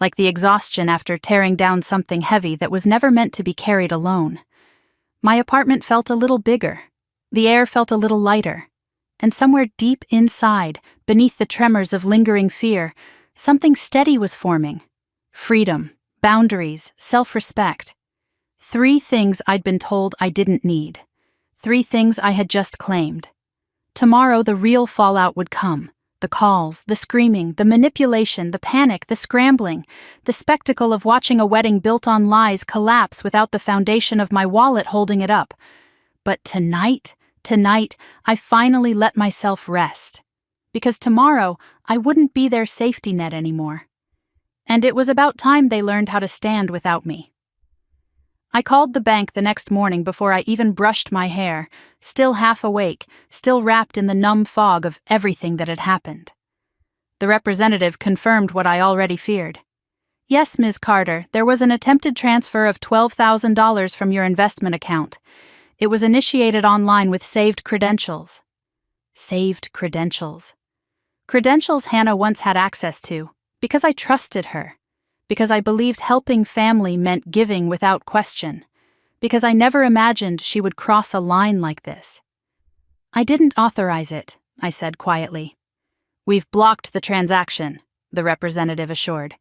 Like the exhaustion after tearing down something heavy that was never meant to be carried alone. My apartment felt a little bigger. The air felt a little lighter. And somewhere deep inside, beneath the tremors of lingering fear, something steady was forming. Freedom, boundaries, self-respect. 3 things I'd been told I didn't need. 3 things I had just claimed. Tomorrow the real fallout would come. The calls, the screaming, the manipulation, the panic, the scrambling, the spectacle of watching a wedding built on lies collapse without the foundation of my wallet holding it up. But tonight, I finally let myself rest. Because tomorrow, I wouldn't be their safety net anymore. And it was about time they learned how to stand without me. I called the bank the next morning before I even brushed my hair, still half awake, still wrapped in the numb fog of everything that had happened. The representative confirmed what I already feared. Yes, Ms. Carter, there was an attempted transfer of $12,000 from your investment account. It was initiated online with saved credentials. Saved credentials. Credentials Hannah once had access to, because I trusted her. Because I believed helping family meant giving without question. Because I never imagined she would cross a line like this. I didn't authorize it, I said quietly. We've blocked the transaction, the representative assured.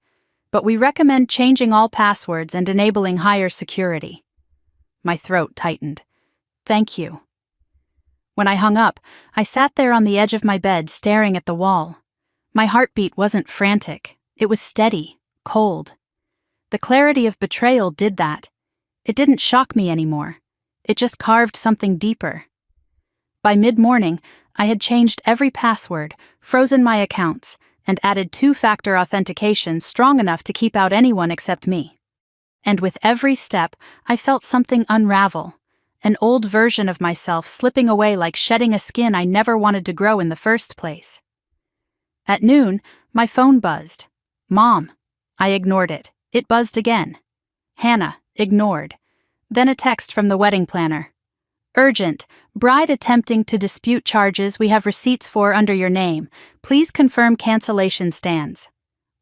But we recommend changing all passwords and enabling higher security. My throat tightened. Thank you. When I hung up, I sat there on the edge of my bed staring at the wall. My heartbeat wasn't frantic. It was steady, cold. The clarity of betrayal did that. It didn't shock me anymore. It just carved something deeper. By mid-morning, I had changed every password, frozen my accounts, and added 2-factor authentication strong enough to keep out anyone except me. And with every step, I felt something unravel. An old version of myself slipping away like shedding a skin I never wanted to grow in the first place. At noon, my phone buzzed. Mom. I ignored it. It buzzed again. Hannah. Ignored. Then a text from the wedding planner. Urgent. Bride attempting to dispute charges we have receipts for under your name. Please confirm cancellation stands.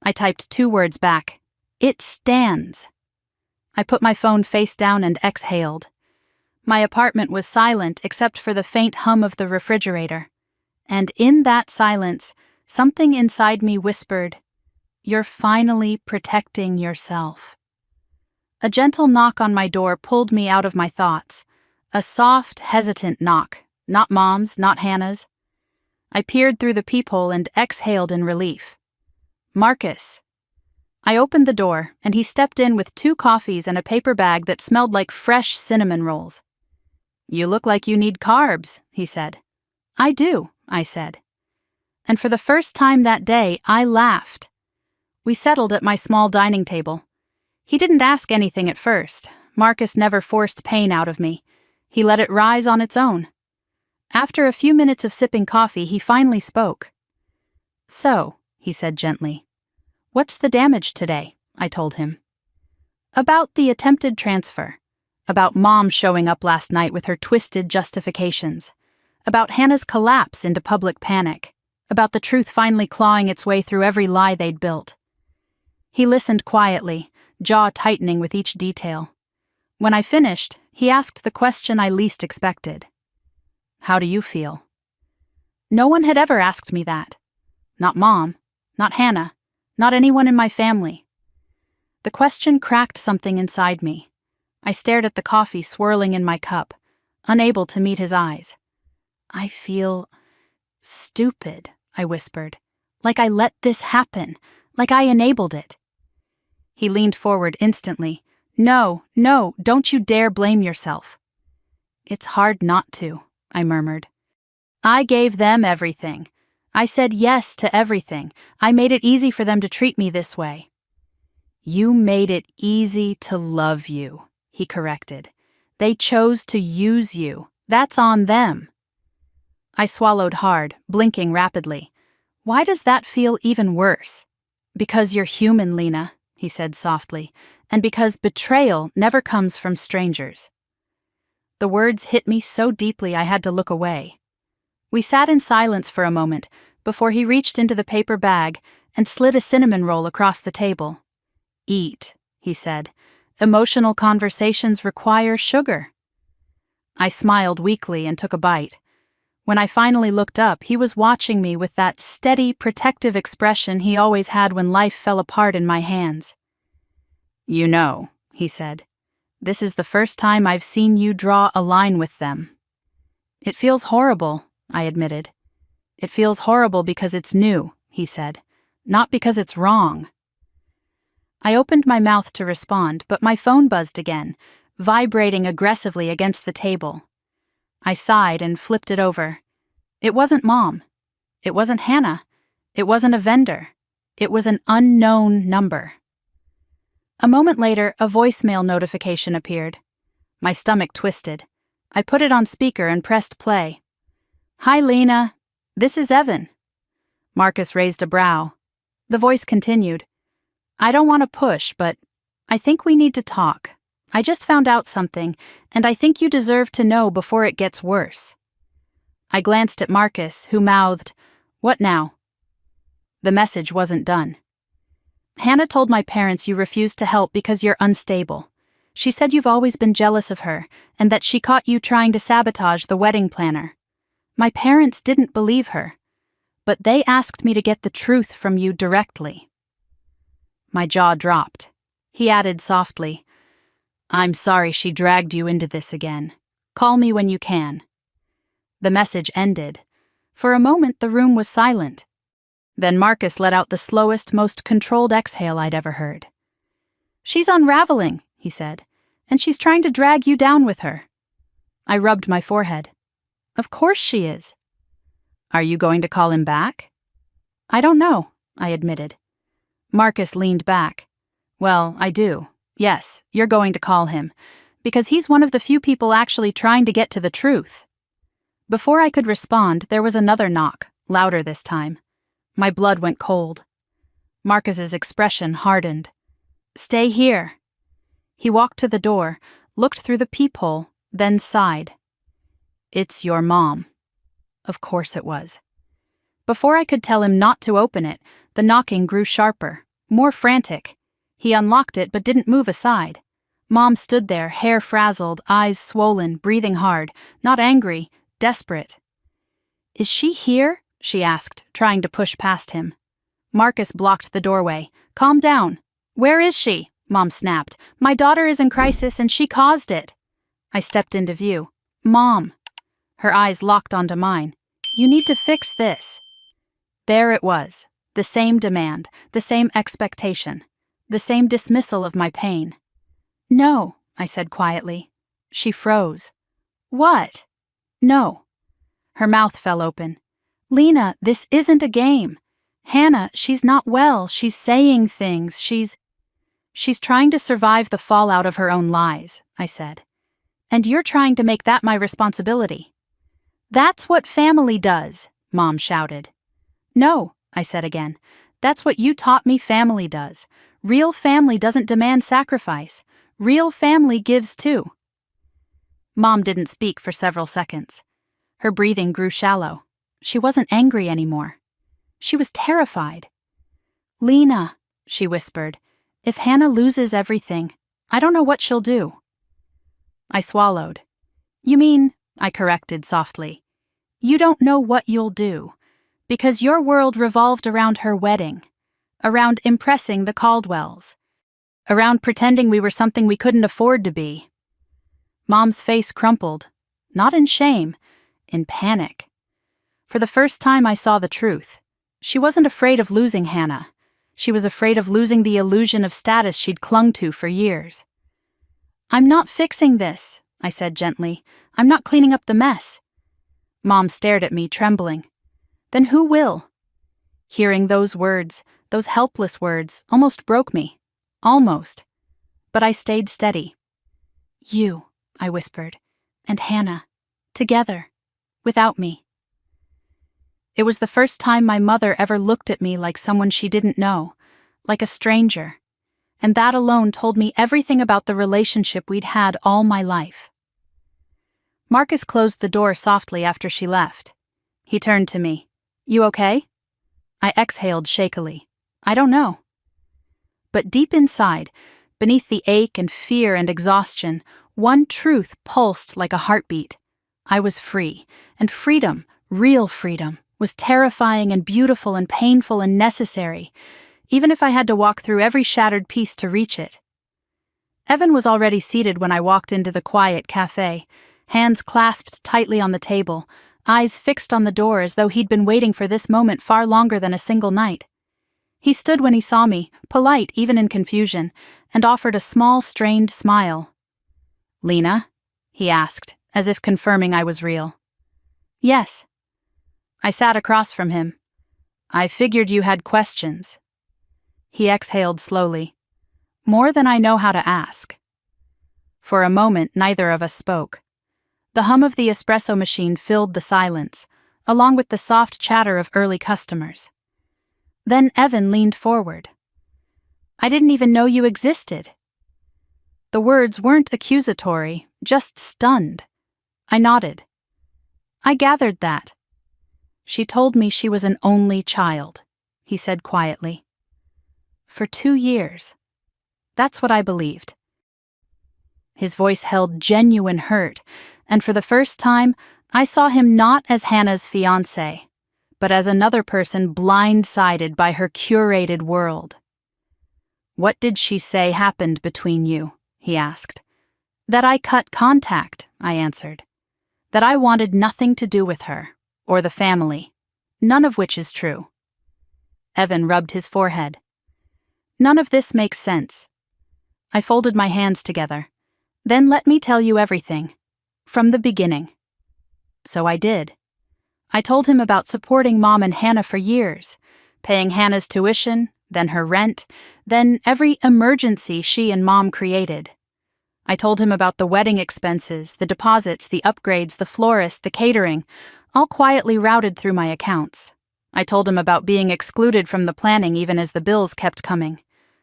I typed 2 words back. It stands. I put my phone face down and exhaled. My apartment was silent except for the faint hum of the refrigerator. And in that silence, something inside me whispered, "You're finally protecting yourself." A gentle knock on my door pulled me out of my thoughts. A soft, hesitant knock, not Mom's, not Hannah's. I peered through the peephole and exhaled in relief. Marcus. I opened the door, and he stepped in with 2 coffees and a paper bag that smelled like fresh cinnamon rolls. "You look like you need carbs," he said. "I do," I said. And for the first time that day, I laughed. We settled at my small dining table. He didn't ask anything at first. Marcus never forced pain out of me. He let it rise on its own. After a few minutes of sipping coffee, he finally spoke. "So," he said gently, "what's the damage today?" I told him. "About the attempted transfer. About Mom showing up last night with her twisted justifications. About Hannah's collapse into public panic. About the truth finally clawing its way through every lie they'd built." He listened quietly, jaw tightening with each detail. When I finished, he asked the question I least expected. "How do you feel?" No one had ever asked me that. Not Mom, not Hannah, not anyone in my family. The question cracked something inside me. I stared at the coffee swirling in my cup, unable to meet his eyes. "I feel stupid," I whispered. "Like I let this happen, like I enabled it." He leaned forward instantly. No, don't you dare blame yourself." "It's hard not to," I murmured. "I gave them everything. I said yes to everything. I made it easy for them to treat me this way." "You made it easy to love you," he corrected. "They chose to use you. That's on them." I swallowed hard, blinking rapidly. "Why does that feel even worse?" "Because you're human, Lena," he said softly, "and because betrayal never comes from strangers." The words hit me so deeply I had to look away. We sat in silence for a moment before he reached into the paper bag and slid a cinnamon roll across the table. "Eat," he said. "Emotional conversations require sugar." I smiled weakly and took a bite. When I finally looked up, he was watching me with that steady, protective expression he always had when life fell apart in my hands. "You know," he said, "this is the first time I've seen you draw a line with them." "It feels horrible," I admitted. "It feels horrible because it's new," he said, "not because it's wrong." I opened my mouth to respond, but my phone buzzed again, vibrating aggressively against the table. I sighed and flipped it over. It wasn't Mom. It wasn't Hannah. It wasn't a vendor. It was an unknown number. A moment later, a voicemail notification appeared. My stomach twisted. I put it on speaker and pressed play. "Hi, Lena. This is Evan." Marcus raised a brow. The voice continued. "I don't want to push, but I think we need to talk. I just found out something, and I think you deserve to know before it gets worse." I glanced at Marcus, who mouthed, "What now?" The message wasn't done. "Hannah told my parents you refused to help because you're unstable. She said you've always been jealous of her, and that she caught you trying to sabotage the wedding planner. My parents didn't believe her, but they asked me to get the truth from you directly." My jaw dropped. He added softly, "I'm sorry she dragged you into this again. Call me when you can." The message ended. For a moment, the room was silent. Then Marcus let out the slowest, most controlled exhale I'd ever heard. "She's unraveling," he said, "and she's trying to drag you down with her." I rubbed my forehead. "Of course she is." "Are you going to call him back?" "I don't know," I admitted. Marcus leaned back. "Well, I do. Yes, you're going to call him, because he's one of the few people actually trying to get to the truth." Before I could respond, there was another knock, louder this time. My blood went cold. Marcus's expression hardened. "Stay here." He walked to the door, looked through the peephole, then sighed. "It's your mom." Of course it was. Before I could tell him not to open it, the knocking grew sharper, more frantic. He unlocked it but didn't move aside. Mom stood there, hair frazzled, eyes swollen, breathing hard, not angry, desperate. "Is she here?" she asked, trying to push past him. Marcus blocked the doorway. "Calm down." "Where is she?" Mom snapped. "My daughter is in crisis and she caused it." I stepped into view. "Mom." Her eyes locked onto mine. "You need to fix this." There it was. The same demand, the same expectation, the same dismissal of my pain. "No," I said quietly. She froze. "What?" "No." Her mouth fell open. "Lena, this isn't a game. Hannah, she's not well. She's saying things. She's trying to survive the fallout of her own lies," I said. "And you're trying to make that my responsibility." "That's what family does," Mom shouted. "No," I said again. "That's what you taught me family does. Real family doesn't demand sacrifice. Real family gives too." Mom didn't speak for several seconds. Her breathing grew shallow. She wasn't angry anymore. She was terrified. "Lena," she whispered, "if Hannah loses everything, I don't know what she'll do." I swallowed. "You mean," I corrected softly, "you don't know what you'll do, because your world revolved around her wedding, around impressing the Caldwells, around pretending we were something we couldn't afford to be." Mom's face crumpled, not in shame, in panic. For the first time I saw the truth. She wasn't afraid of losing Hannah. She was afraid of losing the illusion of status she'd clung to for years. "I'm not fixing this," I said gently. "I'm not cleaning up the mess." Mom stared at me, trembling. "Then who will?" Hearing those words, those helpless words, almost broke me. Almost. But I stayed steady. "You," I whispered, "and Hannah. Together. Without me." It was the first time my mother ever looked at me like someone she didn't know, like a stranger, and that alone told me everything about the relationship we'd had all my life. Marcus closed the door softly after she left. He turned to me. "You okay?" I exhaled shakily. "I don't know." But deep inside, beneath the ache and fear and exhaustion, one truth pulsed like a heartbeat. I was free, and freedom, real freedom, was terrifying and beautiful and painful and necessary, even if I had to walk through every shattered piece to reach it. Evan was already seated when I walked into the quiet cafe, hands clasped tightly on the table, eyes fixed on the door as though he'd been waiting for this moment far longer than a single night. He stood when he saw me, polite even in confusion, and offered a small, strained smile. "Lena?" he asked, as if confirming I was real. "Yes." I sat across from him. "I figured you had questions." He exhaled slowly. "More than I know how to ask." For a moment, neither of us spoke. The hum of the espresso machine filled the silence, along with the soft chatter of early customers. Then Evan leaned forward. "I didn't even know you existed." The words weren't accusatory, just stunned. I nodded. "I gathered that." "She told me she was an only child," he said quietly. "For 2 years. That's what I believed." His voice held genuine hurt, and for the first time, I saw him not as Hannah's fiancé, but as another person blindsided by her curated world. "What did she say happened between you?" he asked. "That I cut contact," I answered. "That I wanted nothing to do with her, or the family, none of which is true." Evan rubbed his forehead. "None of this makes sense." I folded my hands together. "Then let me tell you everything. From the beginning." So I did. I told him about supporting Mom and Hannah for years, paying Hannah's tuition, then her rent, then every emergency she and Mom created. I told him about the wedding expenses, the deposits, the upgrades, the florist, the catering, all quietly routed through my accounts. I told him about being excluded from the planning even as the bills kept coming.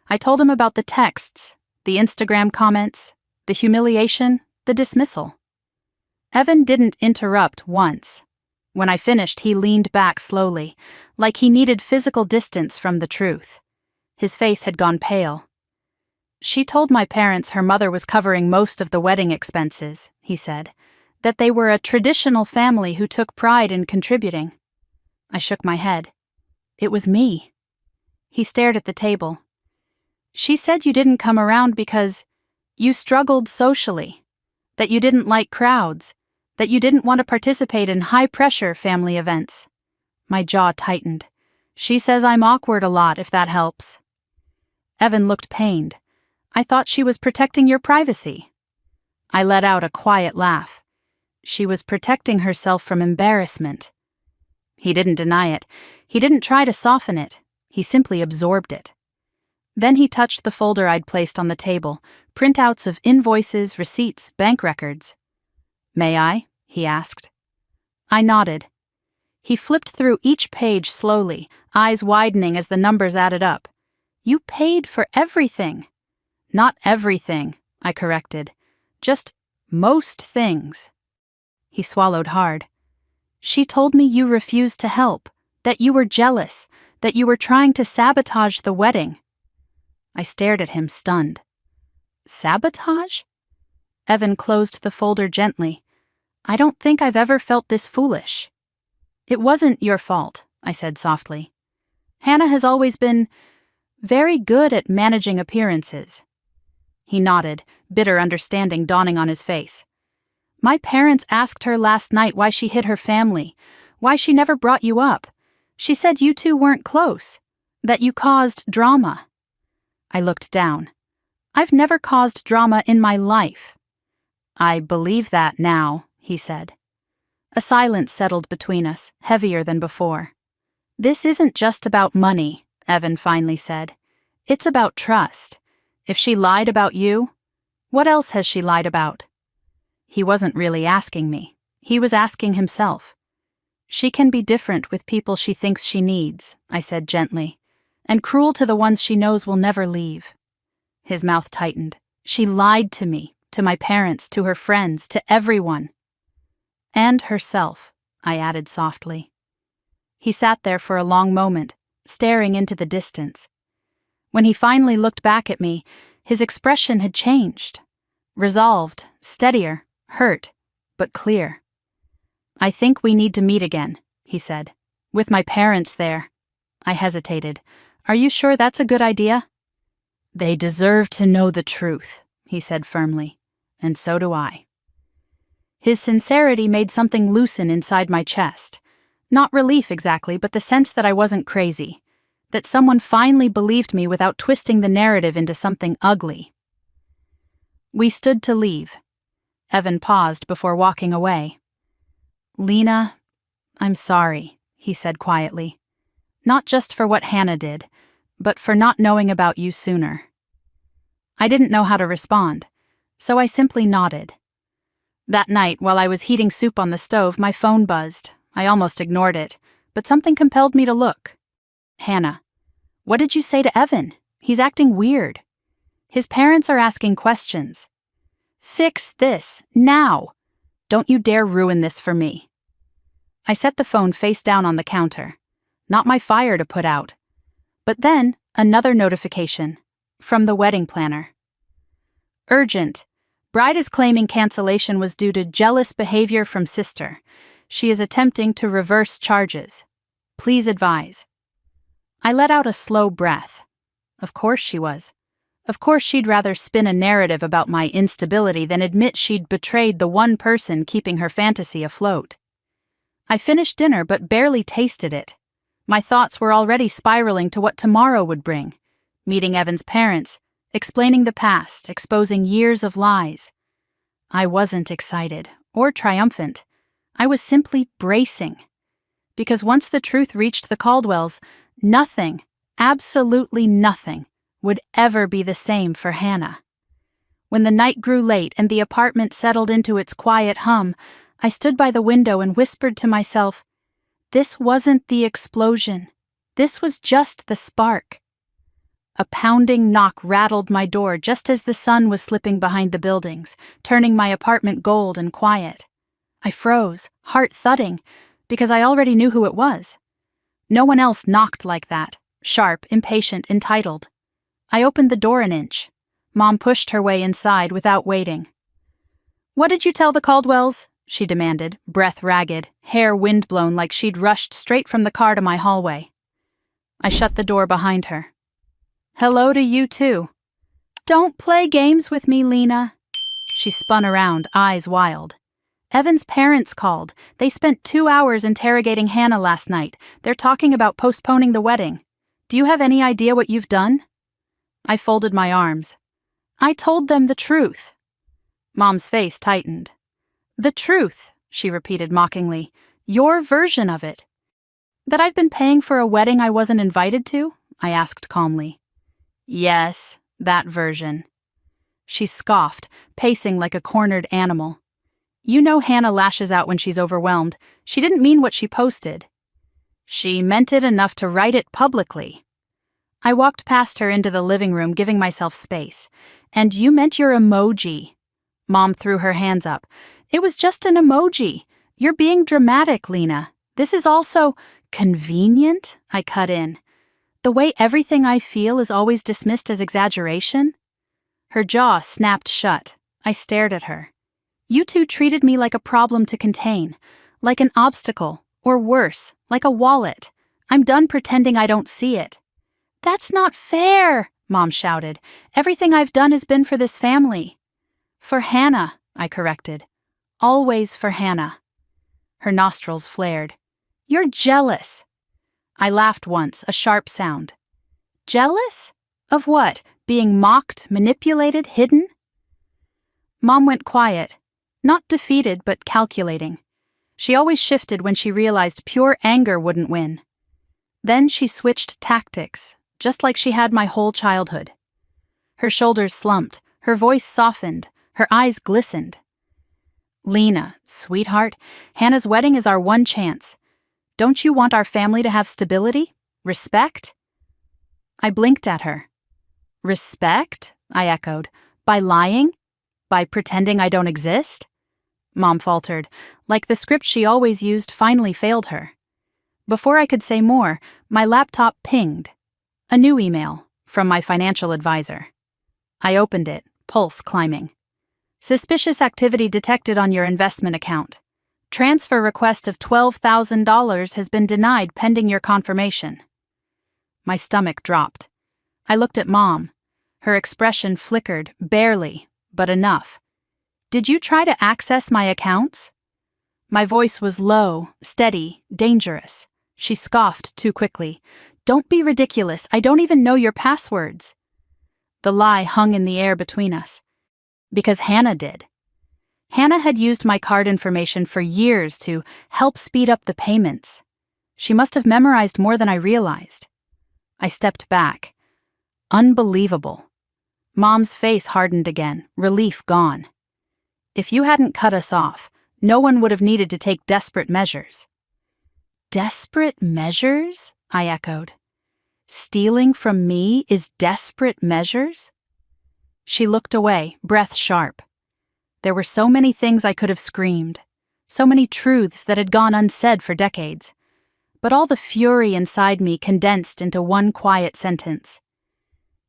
I told him about the texts, the Instagram comments, the humiliation, the dismissal. Evan didn't interrupt once. When I finished, he leaned back slowly, like he needed physical distance from the truth. His face had gone pale. She told my parents her mother was covering most of the wedding expenses, he said, that they were a traditional family who took pride in contributing. I shook my head. It was me. He stared at the table. She said you didn't come around because you struggled socially, that you didn't like crowds, that you didn't want to participate in high-pressure family events. My jaw tightened. She says I'm awkward a lot, if that helps. Evan looked pained. I thought she was protecting your privacy. I let out a quiet laugh. She was protecting herself from embarrassment. He didn't deny it. He didn't try to soften it. He simply absorbed it. Then he touched the folder I'd placed on the table, printouts of invoices, receipts, bank records. May I? He asked. I nodded. He flipped through each page slowly, eyes widening as the numbers added up. You paid for everything. Not everything, I corrected. Just most things. He swallowed hard. She told me you refused to help, that you were jealous, that you were trying to sabotage the wedding. I stared at him, stunned. Sabotage? Evan closed the folder gently. I don't think I've ever felt this foolish. It wasn't your fault, I said softly. Hannah has always been very good at managing appearances. He nodded, bitter understanding dawning on his face. My parents asked her last night why she hid her family, why she never brought you up. She said you two weren't close, that you caused drama. I looked down. I've never caused drama in my life. I believe that now, he said. A silence settled between us, heavier than before. This isn't just about money, Evan finally said. It's about trust. If she lied about you, what else has she lied about? He wasn't really asking me. He was asking himself. She can be different with people she thinks she needs, I said gently, and cruel to the ones she knows will never leave. His mouth tightened. She lied to me, to my parents, to her friends, to everyone. And herself, I added softly. He sat there for a long moment, staring into the distance. When he finally looked back at me, his expression had changed. Resolved, steadier, hurt, but clear. I think we need to meet again, he said. With my parents there. I hesitated. Are you sure that's a good idea? They deserve to know the truth, he said firmly. And so do I. His sincerity made something loosen inside my chest. Not relief exactly, but the sense that I wasn't crazy. That someone finally believed me without twisting the narrative into something ugly. We stood to leave. Evan paused before walking away. Lena, I'm sorry, he said quietly. Not just for what Hannah did, but for not knowing about you sooner. I didn't know how to respond, so I simply nodded. That night, while I was heating soup on the stove, my phone buzzed. I almost ignored it, but something compelled me to look. Hannah. What did you say to Evan? He's acting weird. His parents are asking questions. Fix this, now. Don't you dare ruin this for me. I set the phone face down on the counter. Not my fire to put out. But then, another notification. From the wedding planner. Urgent. Bride is claiming cancellation was due to jealous behavior from sister. She is attempting to reverse charges. Please advise. I let out a slow breath. Of course she was. Of course she'd rather spin a narrative about my instability than admit she'd betrayed the one person keeping her fantasy afloat. I finished dinner but barely tasted it. My thoughts were already spiraling to what tomorrow would bring. Meeting Evan's parents, explaining the past, exposing years of lies. I wasn't excited or triumphant. I was simply bracing. Because once the truth reached the Caldwells, nothing, absolutely nothing, would ever be the same for Hannah. When the night grew late and the apartment settled into its quiet hum, I stood by the window and whispered to myself, this wasn't the explosion. This was just the spark. A pounding knock rattled my door just as the sun was slipping behind the buildings, turning my apartment gold and quiet. I froze, heart thudding, because I already knew who it was. No one else knocked like that, sharp, impatient, entitled. I opened the door an inch. Mom pushed her way inside without waiting. "What did you tell the Caldwells?" she demanded, breath ragged, hair windblown like she'd rushed straight from the car to my hallway. I shut the door behind her. "Hello to you too." "Don't play games with me, Lena." She spun around, eyes wild. "Evan's parents called. They spent 2 hours interrogating Hannah last night. They're talking about postponing the wedding. Do you have any idea what you've done?" I folded my arms. "I told them the truth." Mom's face tightened. "The truth," she repeated mockingly. "Your version of it." "That I've been paying for a wedding I wasn't invited to?" I asked calmly. "Yes, that version." She scoffed, pacing like a cornered animal. "You know Hannah lashes out when she's overwhelmed. She didn't mean what she posted." "She meant it enough to write it publicly." I walked past her into the living room, giving myself space. "And you meant your emoji." Mom threw her hands up. "It was just an emoji. You're being dramatic, Lena. This is also convenient," I cut in. "The way everything I feel is always dismissed as exaggeration." Her jaw snapped shut. I stared at her. "You two treated me like a problem to contain, like an obstacle, or worse, like a wallet. I'm done pretending I don't see it." "That's not fair," Mom shouted. "Everything I've done has been for this family." "For Hannah," I corrected. "Always for Hannah." Her nostrils flared. "You're jealous." I laughed once, a sharp sound. "Jealous? Of what? Being mocked, manipulated, hidden?" Mom went quiet. Not defeated, but calculating. She always shifted when she realized pure anger wouldn't win. Then she switched tactics, just like she had my whole childhood. Her shoulders slumped, her voice softened, her eyes glistened. "Lena, sweetheart, Hannah's wedding is our one chance. Don't you want our family to have stability? Respect?" I blinked at her. "Respect?" I echoed. "By lying? By pretending I don't exist?" Mom faltered, like the script she always used finally failed her. Before I could say more, my laptop pinged. A new email from my financial advisor. I opened it, pulse climbing. "Suspicious activity detected on your investment account. Transfer request of $12,000 has been denied pending your confirmation." My stomach dropped. I looked at Mom. Her expression flickered, barely, but enough. "Did you try to access my accounts?" My voice was low, steady, dangerous. She scoffed too quickly. "Don't be ridiculous. I don't even know your passwords." The lie hung in the air between us. Because Hannah did. Hannah had used my card information for years to help speed up the payments. She must have memorized more than I realized. I stepped back. Unbelievable. Mom's face hardened again, relief gone. "If you hadn't cut us off, no one would have needed to take desperate measures." "Desperate measures?" I echoed. "Stealing from me is desperate measures?" She looked away, breath sharp. There were so many things I could have screamed, so many truths that had gone unsaid for decades. But all the fury inside me condensed into one quiet sentence.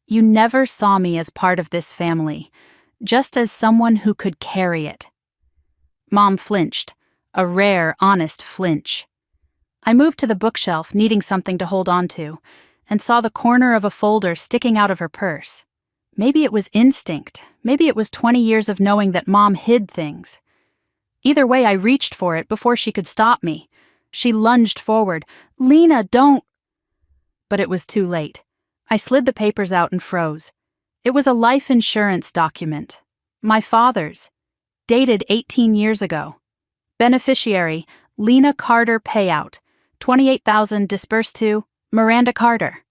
"You never saw me as part of this family, just as someone who could carry it." Mom flinched, a rare, honest flinch. I moved to the bookshelf, needing something to hold on to, and saw the corner of a folder sticking out of her purse. Maybe it was instinct. Maybe it was 20 years of knowing that Mom hid things. Either way, I reached for it before she could stop me. She lunged forward. "Lena, don't—" But it was too late. I slid the papers out and froze. It was a life insurance document. My father's. Dated 18 years ago. Beneficiary, Lena Carter payout. $28,000 dispersed to Miranda Carter.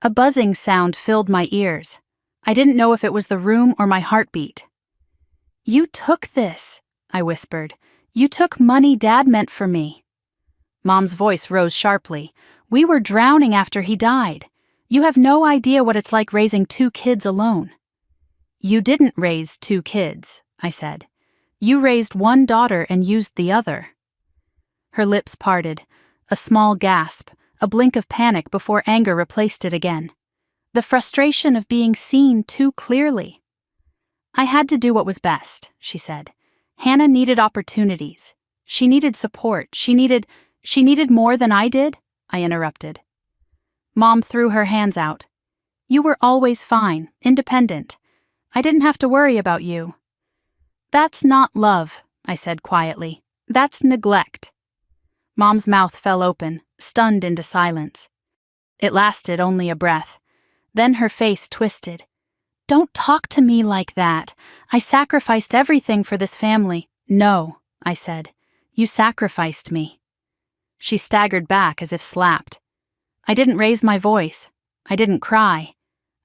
A buzzing sound filled my ears. I didn't know if it was the room or my heartbeat. "You took this," I whispered. "You took money Dad meant for me." Mom's voice rose sharply. "We were drowning after he died. You have no idea what it's like raising 2 kids alone." "You didn't raise 2 kids," I said. "You raised one daughter and used the other." Her lips parted, a small gasp, a blink of panic before anger replaced it again. The frustration of being seen too clearly. I had to do what was best, she said. Hannah needed opportunities. She needed support. She needed more than I did, I interrupted. Mom threw her hands out. You were always fine, independent. I didn't have to worry about you. That's not love, I said quietly. That's neglect. Mom's mouth fell open, stunned into silence. It lasted only a breath. Then her face twisted. Don't talk to me like that. I sacrificed everything for this family. No, I said. You sacrificed me. She staggered back as if slapped. I didn't raise my voice. I didn't cry.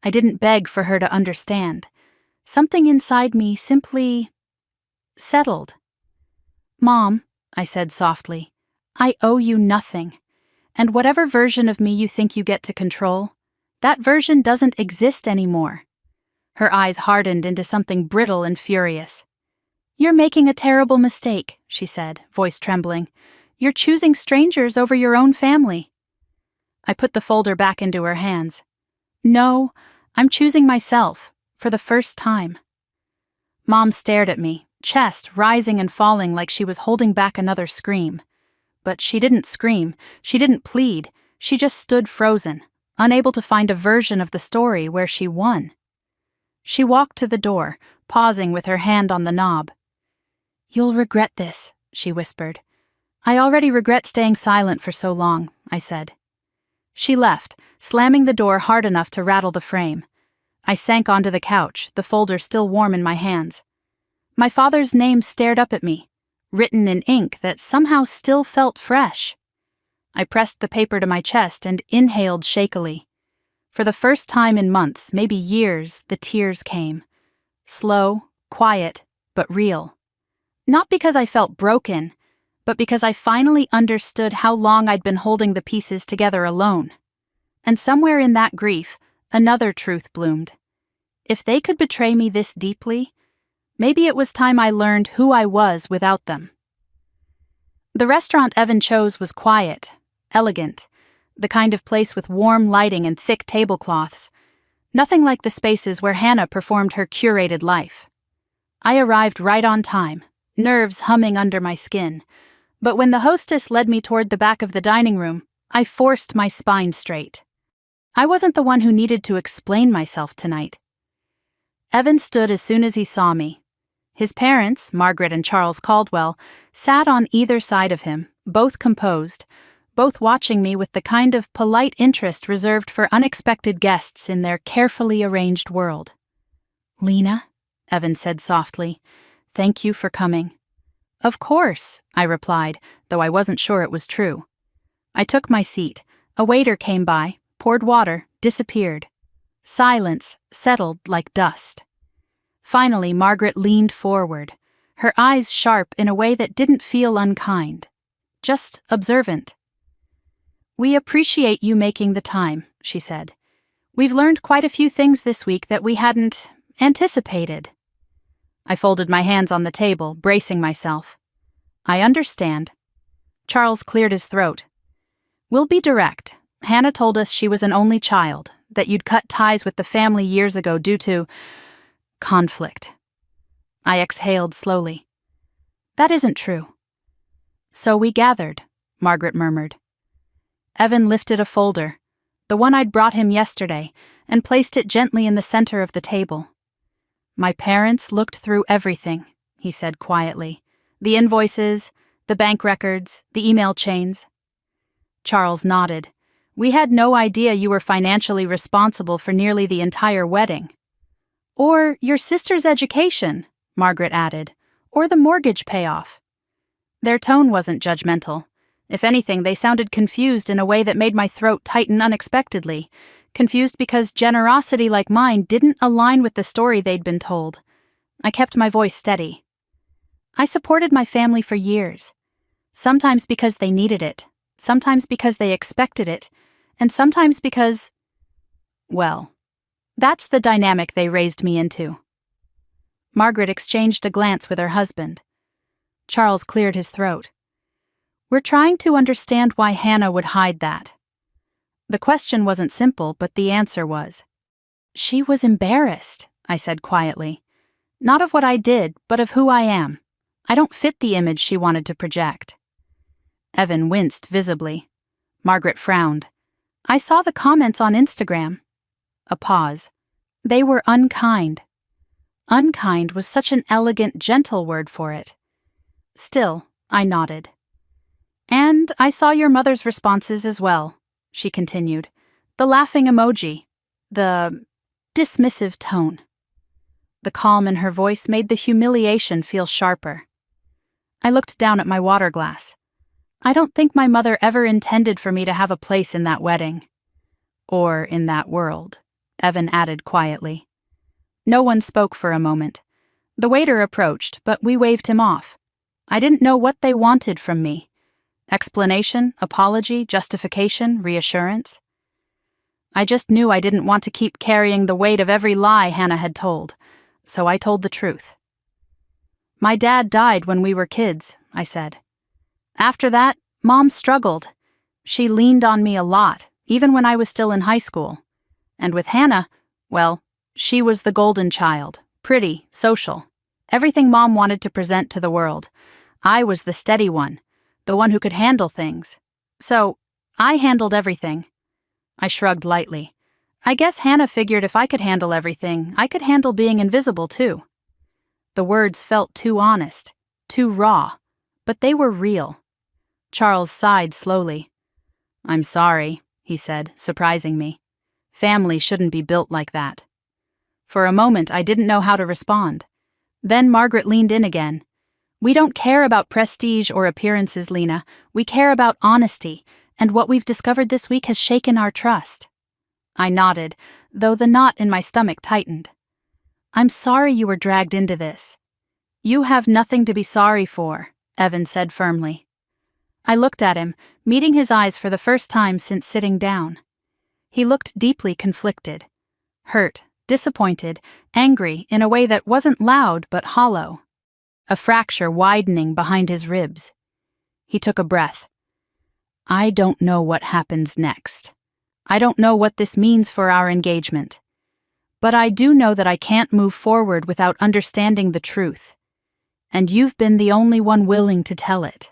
I didn't beg for her to understand. Something inside me simply settled. Mom, I said softly, I owe you nothing. And whatever version of me you think you get to control, that version doesn't exist anymore. Her eyes hardened into something brittle and furious. You're making a terrible mistake, she said, voice trembling. You're choosing strangers over your own family. I put the folder back into her hands. No, I'm choosing myself, for the first time. Mom stared at me, chest rising and falling like she was holding back another scream. But she didn't scream, she didn't plead, she just stood frozen, unable to find a version of the story where she won. She walked to the door, pausing with her hand on the knob. You'll regret this, she whispered. I already regret staying silent for so long, I said. She left, slamming the door hard enough to rattle the frame. I sank onto the couch, the folder still warm in my hands. My father's name stared up at me, written in ink that somehow still felt fresh. I pressed the paper to my chest and inhaled shakily. For the first time in months, maybe years, the tears came. Slow, quiet, but real. Not because I felt broken, but because I finally understood how long I'd been holding the pieces together alone. And somewhere in that grief, another truth bloomed. If they could betray me this deeply, maybe it was time I learned who I was without them. The restaurant Evan chose was quiet, elegant, the kind of place with warm lighting and thick tablecloths. Nothing like the spaces where Hannah performed her curated life. I arrived right on time, nerves humming under my skin, but when the hostess led me toward the back of the dining room, I forced my spine straight. I wasn't the one who needed to explain myself tonight. Evan stood as soon as he saw me. His parents, Margaret and Charles Caldwell, sat on either side of him, both composed, both watching me with the kind of polite interest reserved for unexpected guests in their carefully arranged world. Lena, Evan said softly, thank you for coming. Of course, I replied, though I wasn't sure it was true. I took my seat. A waiter came by, poured water, disappeared. Silence settled like dust. Finally, Margaret leaned forward, her eyes sharp in a way that didn't feel unkind, just observant. We appreciate you making the time, she said. We've learned quite a few things this week that we hadn't anticipated. I folded my hands on the table, bracing myself. I understand. Charles cleared his throat. We'll be direct. Hannah told us she was an only child, that you'd cut ties with the family years ago due to conflict. I exhaled slowly. That isn't true. So we gathered, Margaret murmured. Evan lifted a folder, the one I'd brought him yesterday, and placed it gently in the center of the table. My parents looked through everything, he said quietly. The invoices, the bank records, the email chains. Charles nodded. We had no idea you were financially responsible for nearly the entire wedding. Or your sister's education, Margaret added, or the mortgage payoff. Their tone wasn't judgmental. If anything, they sounded confused in a way that made my throat tighten unexpectedly, confused because generosity like mine didn't align with the story they'd been told. I kept my voice steady. I supported my family for years, sometimes because they needed it, sometimes because they expected it, and sometimes because, well, that's the dynamic they raised me into. Margaret exchanged a glance with her husband. Charles cleared his throat. We're trying to understand why Hannah would hide that. The question wasn't simple, but the answer was. She was embarrassed, I said quietly. Not of what I did, but of who I am. I don't fit the image she wanted to project. Evan winced visibly. Margaret frowned. I saw the comments on Instagram. A pause. They were unkind. Unkind was such an elegant, gentle word for it. Still, I nodded. And I saw your mother's responses as well, she continued. The laughing emoji. The dismissive tone. The calm in her voice made the humiliation feel sharper. I looked down at my water glass. I don't think my mother ever intended for me to have a place in that wedding. Or in that world, Evan added quietly. No one spoke for a moment. The waiter approached, but we waved him off. I didn't know what they wanted from me. Explanation, apology, justification, reassurance. I just knew I didn't want to keep carrying the weight of every lie Hannah had told, so I told the truth. My dad died when we were kids, I said. After that, Mom struggled. She leaned on me a lot, even when I was still in high school. And with Hannah, well, she was the golden child, pretty, social. Everything Mom wanted to present to the world. I was the steady one, the one who could handle things. So, I handled everything. I shrugged lightly. I guess Hannah figured if I could handle everything, I could handle being invisible too. The words felt too honest, too raw, but they were real. Charles sighed slowly. I'm sorry, he said, surprising me. Family shouldn't be built like that. For a moment, I didn't know how to respond. Then Margaret leaned in again. We don't care about prestige or appearances, Lena. We care about honesty, and what we've discovered this week has shaken our trust. I nodded, though the knot in my stomach tightened. I'm sorry you were dragged into this. You have nothing to be sorry for, Evan said firmly. I looked at him, meeting his eyes for the first time since sitting down. He looked deeply conflicted. Hurt, disappointed, angry in a way that wasn't loud but hollow. A fracture widening behind his ribs. He took a breath. I don't know what happens next. I don't know what this means for our engagement. But I do know that I can't move forward without understanding the truth. And you've been the only one willing to tell it.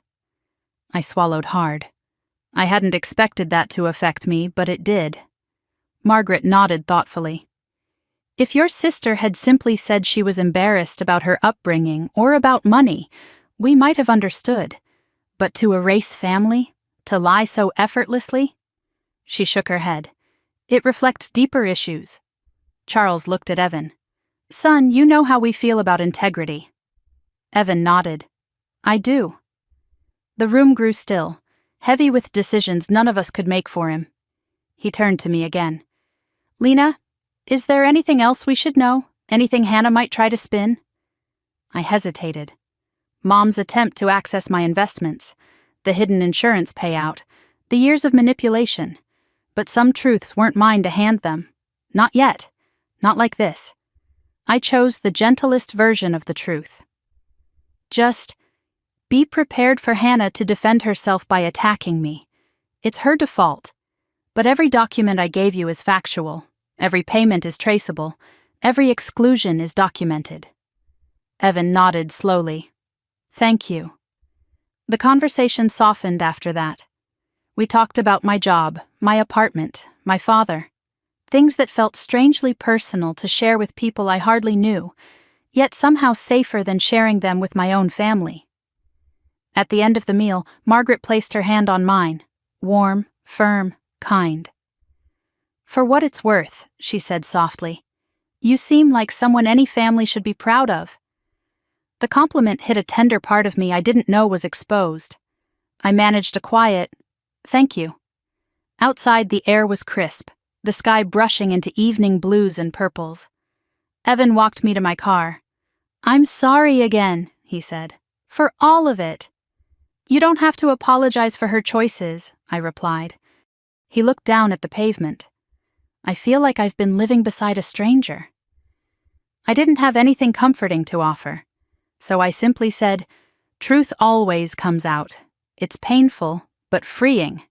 I swallowed hard. I hadn't expected that to affect me, but it did. Margaret nodded thoughtfully. If your sister had simply said she was embarrassed about her upbringing or about money, we might have understood. But to erase family? To lie so effortlessly? She shook her head. It reflects deeper issues. Charles looked at Evan. Son, you know how we feel about integrity. Evan nodded. I do. The room grew still, heavy with decisions none of us could make for him. He turned to me again. Lena, is there anything else we should know? Anything Hannah might try to spin? I hesitated. Mom's attempt to access my investments, the hidden insurance payout, the years of manipulation. But some truths weren't mine to hand them. Not yet. Not like this. I chose the gentlest version of the truth. Just be prepared for Hannah to defend herself by attacking me. It's her default. But every document I gave you is factual. Every payment is traceable. Every exclusion is documented. Evan nodded slowly. Thank you. The conversation softened after that. We talked about my job, my apartment, my father. Things that felt strangely personal to share with people I hardly knew, yet somehow safer than sharing them with my own family. At the end of the meal, Margaret placed her hand on mine, warm, firm, kind. For what it's worth, she said softly, you seem like someone any family should be proud of. The compliment hit a tender part of me I didn't know was exposed. I managed a quiet, thank you. Outside the air was crisp, the sky brushing into evening blues and purples. Evan walked me to my car. I'm sorry again, he said, for all of it. You don't have to apologize for her choices, I replied. He looked down at the pavement. I feel like I've been living beside a stranger. I didn't have anything comforting to offer, so I simply said, truth always comes out. It's painful, but freeing.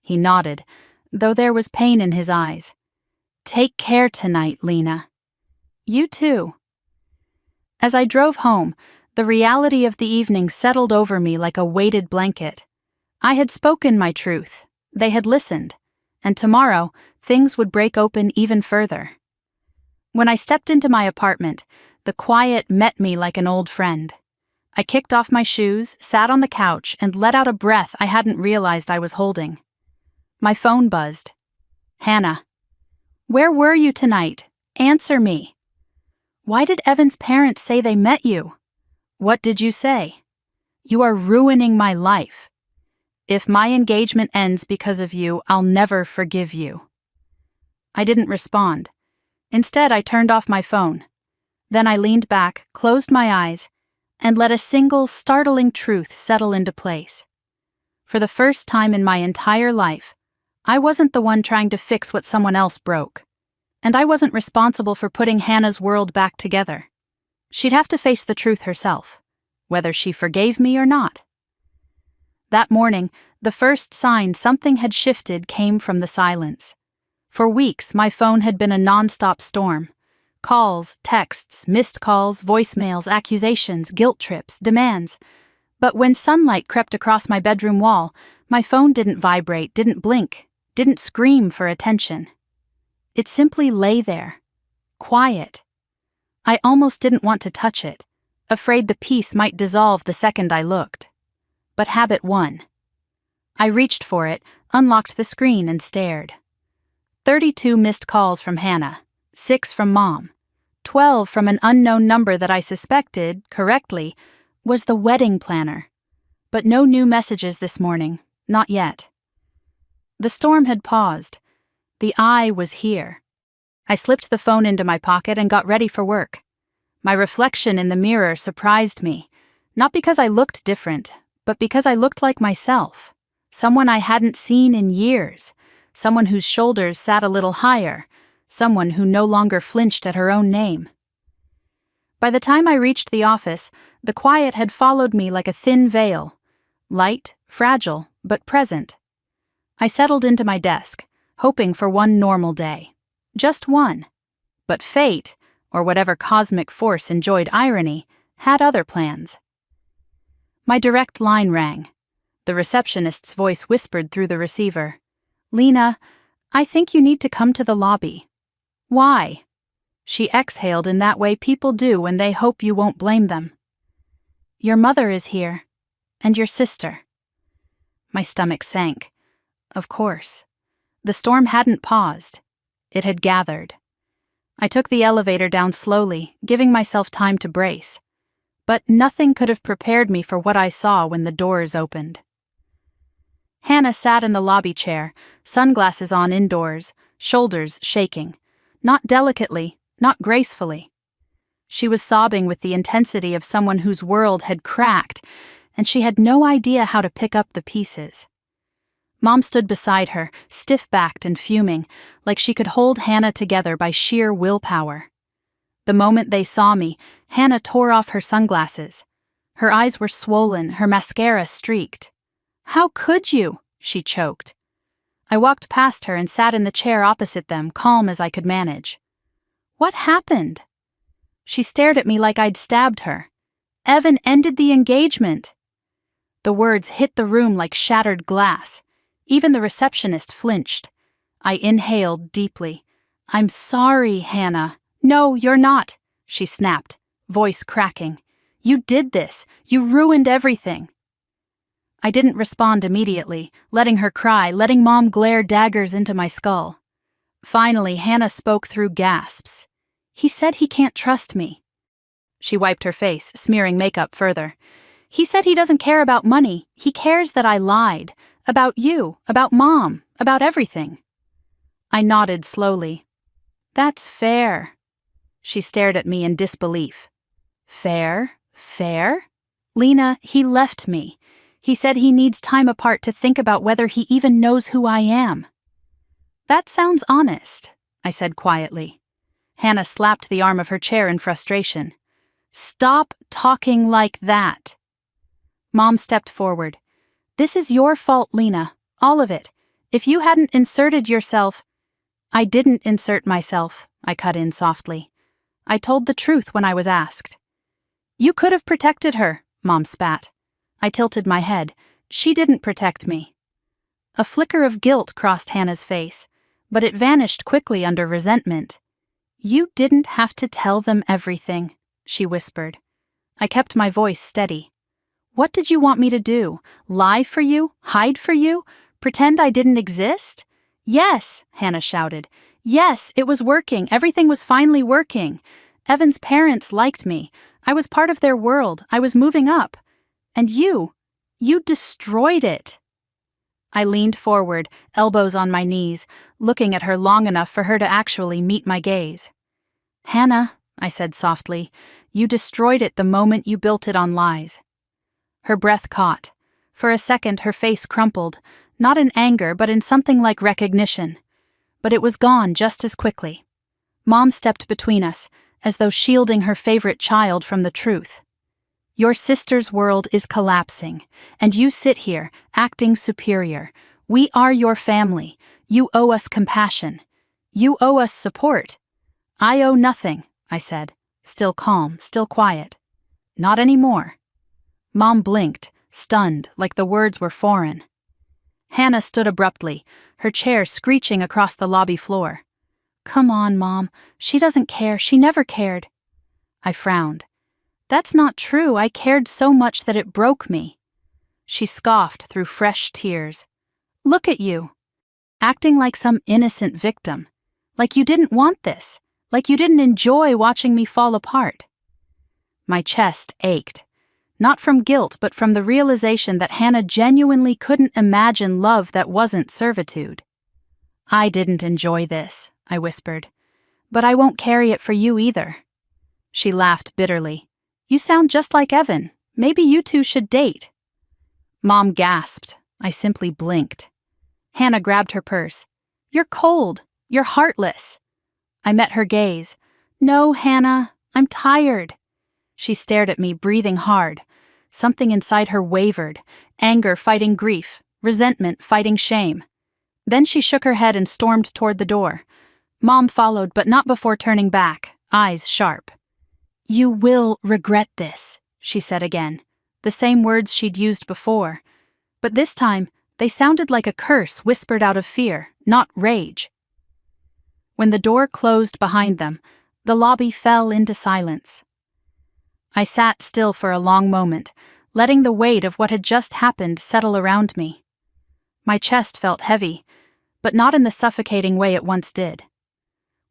He nodded, though there was pain in his eyes. Take care tonight, Lena. You too. As I drove home, the reality of the evening settled over me like a weighted blanket. I had spoken my truth. They had listened. And tomorrow, things would break open even further. When I stepped into my apartment, the quiet met me like an old friend. I kicked off my shoes, sat on the couch, and let out a breath I hadn't realized I was holding. My phone buzzed. Hannah. Where were you tonight? Answer me. Why did Evan's parents say they met you? What did you say? You are ruining my life. If my engagement ends because of you, I'll never forgive you. I didn't respond. Instead, I turned off my phone. Then I leaned back, closed my eyes, and let a single startling truth settle into place. For the first time in my entire life, I wasn't the one trying to fix what someone else broke. And I wasn't responsible for putting Hannah's world back together. She'd have to face the truth herself, whether she forgave me or not. That morning, the first sign something had shifted came from the silence. For weeks, my phone had been a nonstop storm. Calls, texts, missed calls, voicemails, accusations, guilt trips, demands. But when sunlight crept across my bedroom wall, my phone didn't vibrate, didn't blink, didn't scream for attention. It simply lay there, quiet. I almost didn't want to touch it, afraid the peace might dissolve the second I looked. But habit won. I reached for it, unlocked the screen, and stared. 32 missed calls from Hannah, 6 from Mom, 12 from an unknown number that I suspected, correctly, was the wedding planner. But no new messages this morning, not yet. The storm had paused. The eye was here. I slipped the phone into my pocket and got ready for work. My reflection in the mirror surprised me, not because I looked different, but because I looked like myself, someone I hadn't seen in years, someone whose shoulders sat a little higher, someone who no longer flinched at her own name. By the time I reached the office, the quiet had followed me like a thin veil, light, fragile, but present. I settled into my desk, hoping for one normal day. Just one. But fate, or whatever cosmic force enjoyed irony, had other plans. My direct line rang. The receptionist's voice whispered through the receiver. Lena, I think you need to come to the lobby. Why? She exhaled in that way people do when they hope you won't blame them. Your mother is here, and your sister. My stomach sank. Of course. The storm hadn't paused. It had gathered. I took the elevator down slowly, giving myself time to brace. But nothing could have prepared me for what I saw when the doors opened. Hannah sat in the lobby chair, sunglasses on indoors, shoulders shaking. Not delicately, not gracefully. She was sobbing with the intensity of someone whose world had cracked, and she had no idea how to pick up the pieces. Mom stood beside her, stiff-backed and fuming, like she could hold Hannah together by sheer willpower. The moment they saw me, Hannah tore off her sunglasses. Her eyes were swollen, her mascara streaked. How could you? She choked. I walked past her and sat in the chair opposite them, calm as I could manage. What happened? She stared at me like I'd stabbed her. Evan ended the engagement. The words hit the room like shattered glass. Even the receptionist flinched. I inhaled deeply. I'm sorry, Hannah. No, you're not, she snapped, voice cracking. You did this. You ruined everything. I didn't respond immediately, letting her cry, letting Mom glare daggers into my skull. Finally, Hannah spoke through gasps. He said he can't trust me. She wiped her face, smearing makeup further. He said he doesn't care about money. He cares that I lied. About you, about Mom, about everything. I nodded slowly. That's fair. She stared at me in disbelief. Fair? Fair? Lena, he left me. He said he needs time apart to think about whether he even knows who I am. That sounds honest, I said quietly. Hannah slapped the arm of her chair in frustration. Stop talking like that. Mom stepped forward. This is your fault, Lena. All of it. If you hadn't inserted yourself... I didn't insert myself, I cut in softly. I told the truth when I was asked. You could have protected her, Mom spat. I tilted my head. She didn't protect me. A flicker of guilt crossed Hannah's face, but it vanished quickly under resentment. You didn't have to tell them everything, she whispered. I kept my voice steady. What did you want me to do? Lie for you? Hide for you? Pretend I didn't exist? Yes, Hannah shouted. Yes, it was working. Everything was finally working. Evan's parents liked me. I was part of their world. I was moving up. And you destroyed it. I leaned forward, elbows on my knees, looking at her long enough for her to actually meet my gaze. Hannah, I said softly, you destroyed it the moment you built it on lies. Her breath caught. For a second, her face crumpled, not in anger, but in something like recognition. But it was gone just as quickly. Mom stepped between us, as though shielding her favorite child from the truth. Your sister's world is collapsing, and you sit here, acting superior. We are your family. You owe us compassion. You owe us support. I owe nothing, I said, still calm, still quiet. Not anymore. Mom blinked, stunned, like the words were foreign. Hannah stood abruptly, her chair screeching across the lobby floor. Come on, Mom. She doesn't care. She never cared. I frowned. That's not true. I cared so much that it broke me. She scoffed through fresh tears. Look at you. Acting like some innocent victim. Like you didn't want this. Like you didn't enjoy watching me fall apart. My chest ached. Not from guilt, but from the realization that Hannah genuinely couldn't imagine love that wasn't servitude. I didn't enjoy this, I whispered. But I won't carry it for you either. She laughed bitterly. You sound just like Evan. Maybe you two should date. Mom gasped. I simply blinked. Hannah grabbed her purse. You're cold. You're heartless. I met her gaze. No, Hannah, I'm tired. She stared at me, breathing hard. Something inside her wavered, anger fighting grief, resentment fighting shame. Then she shook her head and stormed toward the door. Mom followed, but not before turning back, eyes sharp. You will regret this, she said again, the same words she'd used before. But this time, they sounded like a curse whispered out of fear, not rage. When the door closed behind them, the lobby fell into silence. I sat still for a long moment, letting the weight of what had just happened settle around me. My chest felt heavy, but not in the suffocating way it once did.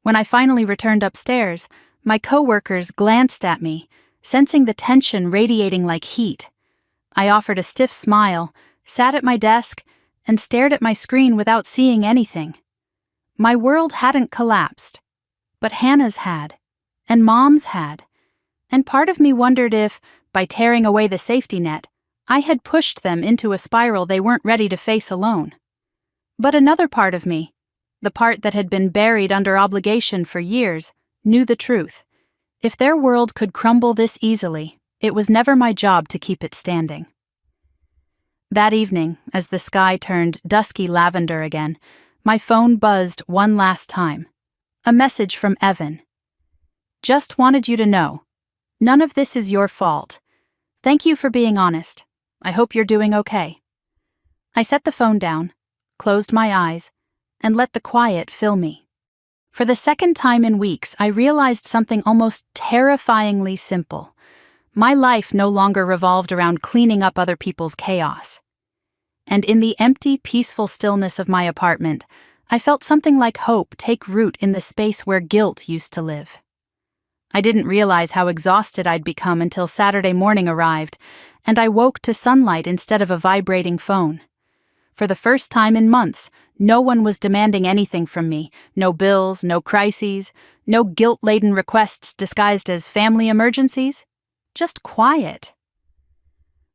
When I finally returned upstairs, my coworkers glanced at me, sensing the tension radiating like heat. I offered a stiff smile, sat at my desk, and stared at my screen without seeing anything. My world hadn't collapsed, but Hannah's had, and Mom's had, and part of me wondered if, by tearing away the safety net, I had pushed them into a spiral they weren't ready to face alone. But another part of me, the part that had been buried under obligation for years, knew the truth. If their world could crumble this easily, it was never my job to keep it standing. That evening, as the sky turned dusky lavender again, my phone buzzed one last time. A message from Evan. Just wanted you to know. None of this is your fault. Thank you for being honest. I hope you're doing okay. I set the phone down, closed my eyes, and let the quiet fill me. For the second time in weeks, I realized something almost terrifyingly simple. My life no longer revolved around cleaning up other people's chaos. And in the empty, peaceful stillness of my apartment, I felt something like hope take root in the space where guilt used to live. I didn't realize how exhausted I'd become until Saturday morning arrived, and I woke to sunlight instead of a vibrating phone. For the first time in months, no one was demanding anything from me. No bills, no crises, no guilt-laden requests disguised as family emergencies. Just quiet.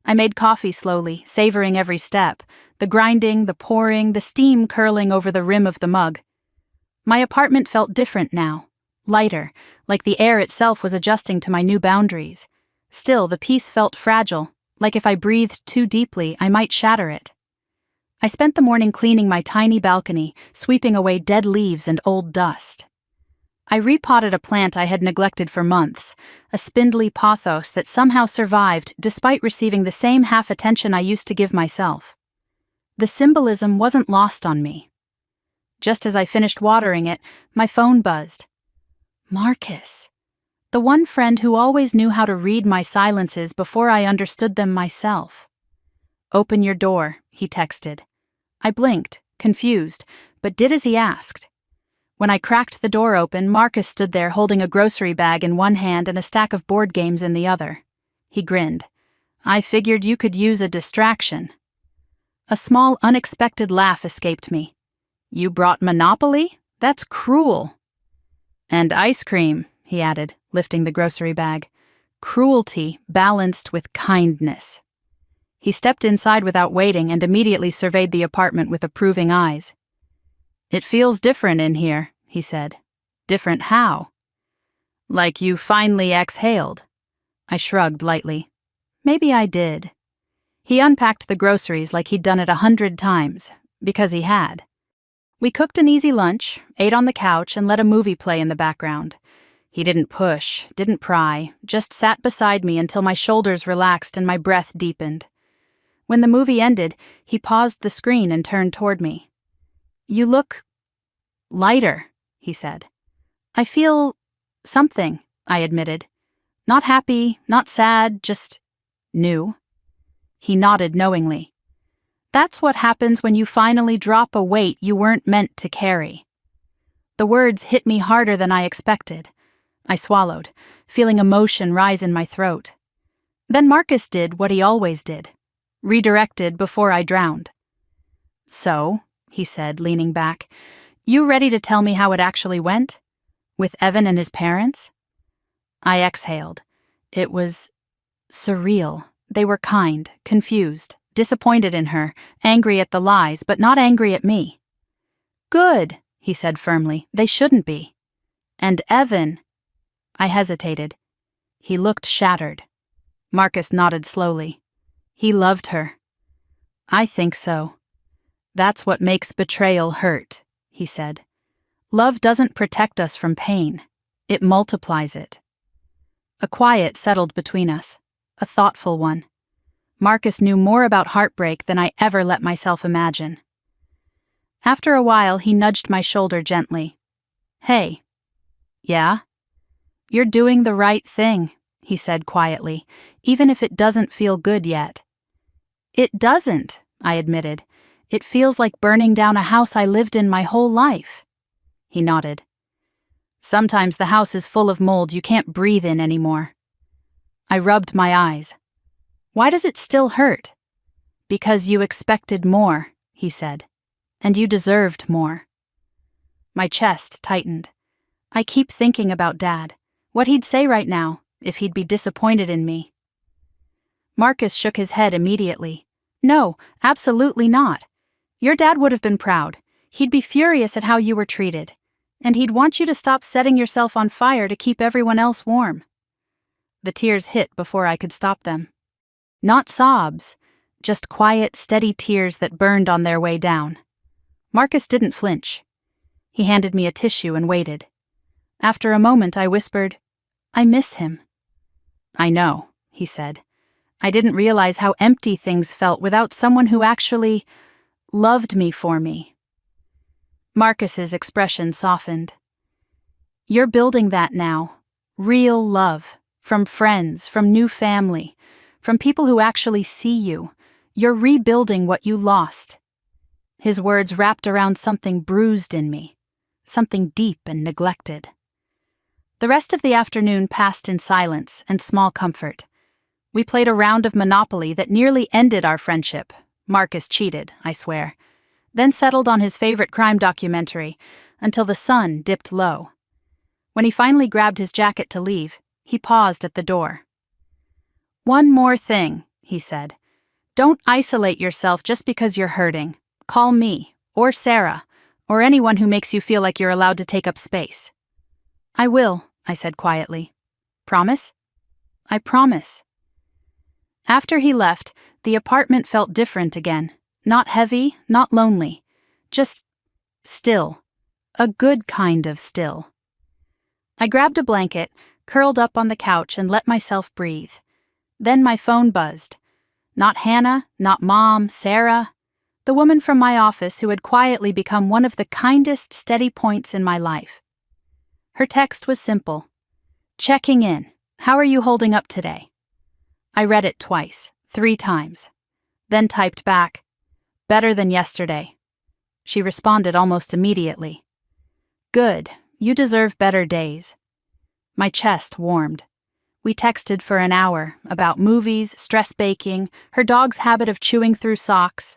I made coffee slowly, savoring every step, the grinding, the pouring, the steam curling over the rim of the mug. My apartment felt different now, lighter, like the air itself was adjusting to my new boundaries. Still, the peace felt fragile, like if I breathed too deeply, I might shatter it. I spent the morning cleaning my tiny balcony, sweeping away dead leaves and old dust. I repotted a plant I had neglected for months, a spindly pothos that somehow survived despite receiving the same half-attention I used to give myself. The symbolism wasn't lost on me. Just as I finished watering it, my phone buzzed. Marcus. The one friend who always knew how to read my silences before I understood them myself. "Open your door," he texted. I blinked, confused, but did as he asked. When I cracked the door open, Marcus stood there holding a grocery bag in one hand and a stack of board games in the other. He grinned. "I figured you could use a distraction." A small, unexpected laugh escaped me. "You brought Monopoly? That's cruel." "And ice cream," he added, lifting the grocery bag. "Cruelty balanced with kindness." He stepped inside without waiting and immediately surveyed the apartment with approving eyes. "It feels different in here," he said. "Different how?" "Like you finally exhaled." I shrugged lightly. Maybe I did. He unpacked the groceries like he'd done it 100 times, because he had. We cooked an easy lunch, ate on the couch, and let a movie play in the background. He didn't push, didn't pry, just sat beside me until my shoulders relaxed and my breath deepened. When the movie ended, he paused the screen and turned toward me. "You look lighter," he said. "I feel something," I admitted. "Not happy, not sad, just new." He nodded knowingly. "That's what happens when you finally drop a weight you weren't meant to carry." The words hit me harder than I expected. I swallowed, feeling emotion rise in my throat. Then Marcus did what he always did. Redirected before I drowned. "So," he said, leaning back, "you ready to tell me how it actually went? With Evan and his parents?" I exhaled. It was surreal. They were kind, confused, disappointed in her, angry at the lies, but not angry at me. "Good," he said firmly. "They shouldn't be." "And Evan—" I hesitated. He looked shattered. Marcus nodded slowly. "He loved her." "I think so. That's what makes betrayal hurt," he said. "Love doesn't protect us from pain. It multiplies it." A quiet settled between us, a thoughtful one. Marcus knew more about heartbreak than I ever let myself imagine. After a while, he nudged my shoulder gently. "Hey." "Yeah?" "You're doing the right thing," he said quietly, "even if it doesn't feel good yet." "It doesn't," I admitted. "It feels like burning down a house I lived in my whole life." He nodded. "Sometimes the house is full of mold you can't breathe in anymore." I rubbed my eyes. "Why does it still hurt?" "Because you expected more," he said. "And you deserved more." My chest tightened. I keep thinking about Dad, what he'd say right now, if he'd be disappointed in me. Marcus shook his head immediately. "No, absolutely not. Your dad would have been proud. He'd be furious at how you were treated. And he'd want you to stop setting yourself on fire to keep everyone else warm." The tears hit before I could stop them. Not sobs, just quiet, steady tears that burned on their way down. Marcus didn't flinch. He handed me a tissue and waited. After a moment, I whispered, "I miss him." "I know," he said. "I didn't realize how empty things felt without someone who actually loved me for me." Marcus's expression softened. "You're building that now. Real love. From friends, from new family, from people who actually see you. You're rebuilding what you lost." His words wrapped around something bruised in me, something deep and neglected. The rest of the afternoon passed in silence and small comfort. We played a round of Monopoly that nearly ended our friendship. Marcus cheated, I swear. Then settled on his favorite crime documentary until the sun dipped low. When he finally grabbed his jacket to leave, he paused at the door. "One more thing," he said. "Don't isolate yourself just because you're hurting. Call me, or Sarah, or anyone who makes you feel like you're allowed to take up space." "I will," I said quietly. "Promise?" "I promise." After he left, the apartment felt different again, Not heavy, not lonely. Just still. A good kind of still. I grabbed a blanket, curled up on the couch, and let myself breathe. Then my phone buzzed. Not Hannah, not Mom, Sarah. The woman from my office who had quietly become one of the kindest, steady points in my life. Her text was simple. Checking in. How are you holding up today? I read it twice, 3 times. Then typed back, better than yesterday. She responded almost immediately. Good, you deserve better days. My chest warmed. We texted for an hour about movies, stress baking, her dog's habit of chewing through socks.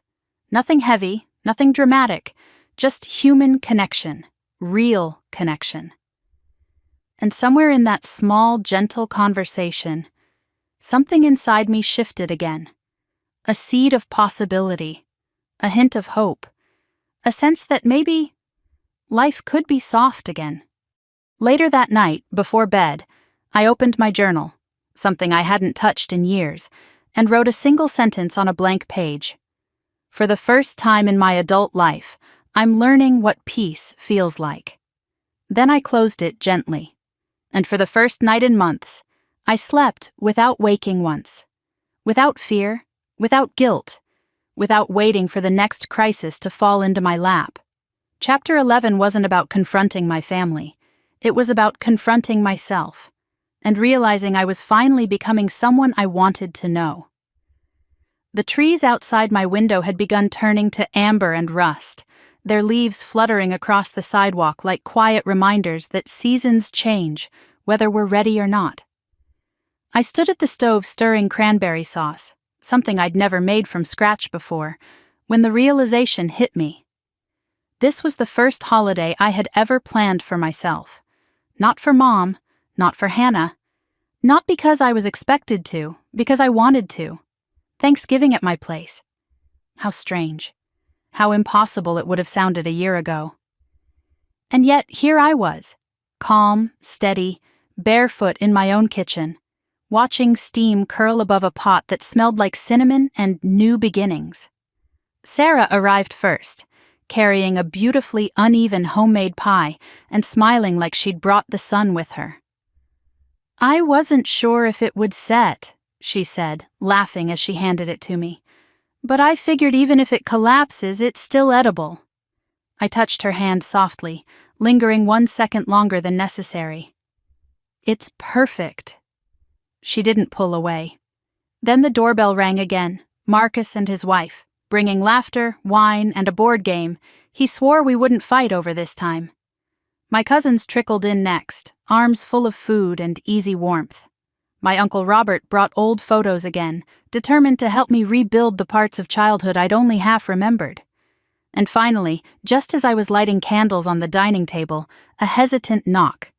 Nothing heavy, nothing dramatic, just human connection, real connection. And somewhere in that small, gentle conversation, something inside me shifted again. A seed of possibility, a hint of hope, a sense that maybe life could be soft again. Later that night, before bed, I opened my journal, something I hadn't touched in years, and wrote a single sentence on a blank page. For the first time in my adult life, I'm learning what peace feels like. Then I closed it gently, and for the first night in months, I slept without waking once, without fear, without guilt, without waiting for the next crisis to fall into my lap. Chapter 11 wasn't about confronting my family. It was about confronting myself, and realizing I was finally becoming someone I wanted to know. The trees outside my window had begun turning to amber and rust, their leaves fluttering across the sidewalk like quiet reminders that seasons change, whether we're ready or not. I stood at the stove stirring cranberry sauce, something I'd never made from scratch before, when the realization hit me. This was the first holiday I had ever planned for myself. Not for Mom, not for Hannah. Not because I was expected to, because I wanted to. Thanksgiving at my place. How strange. How impossible it would have sounded a year ago. And yet here I was, calm, steady, barefoot in my own kitchen, watching steam curl above a pot that smelled like cinnamon and new beginnings. Sarah arrived first, carrying a beautifully uneven homemade pie and smiling like she'd brought the sun with her. I wasn't sure if it would set, she said, laughing as she handed it to me. But I figured even if it collapses, it's still edible. I touched her hand softly, lingering 1 second longer than necessary. It's perfect. She didn't pull away. Then the doorbell rang again, Marcus and his wife, bringing laughter, wine, and a board game. He swore we wouldn't fight over this time. My cousins trickled in next, arms full of food and easy warmth. My Uncle Robert brought old photos again, determined to help me rebuild the parts of childhood I'd only half remembered. And finally, just as I was lighting candles on the dining table, a hesitant knock.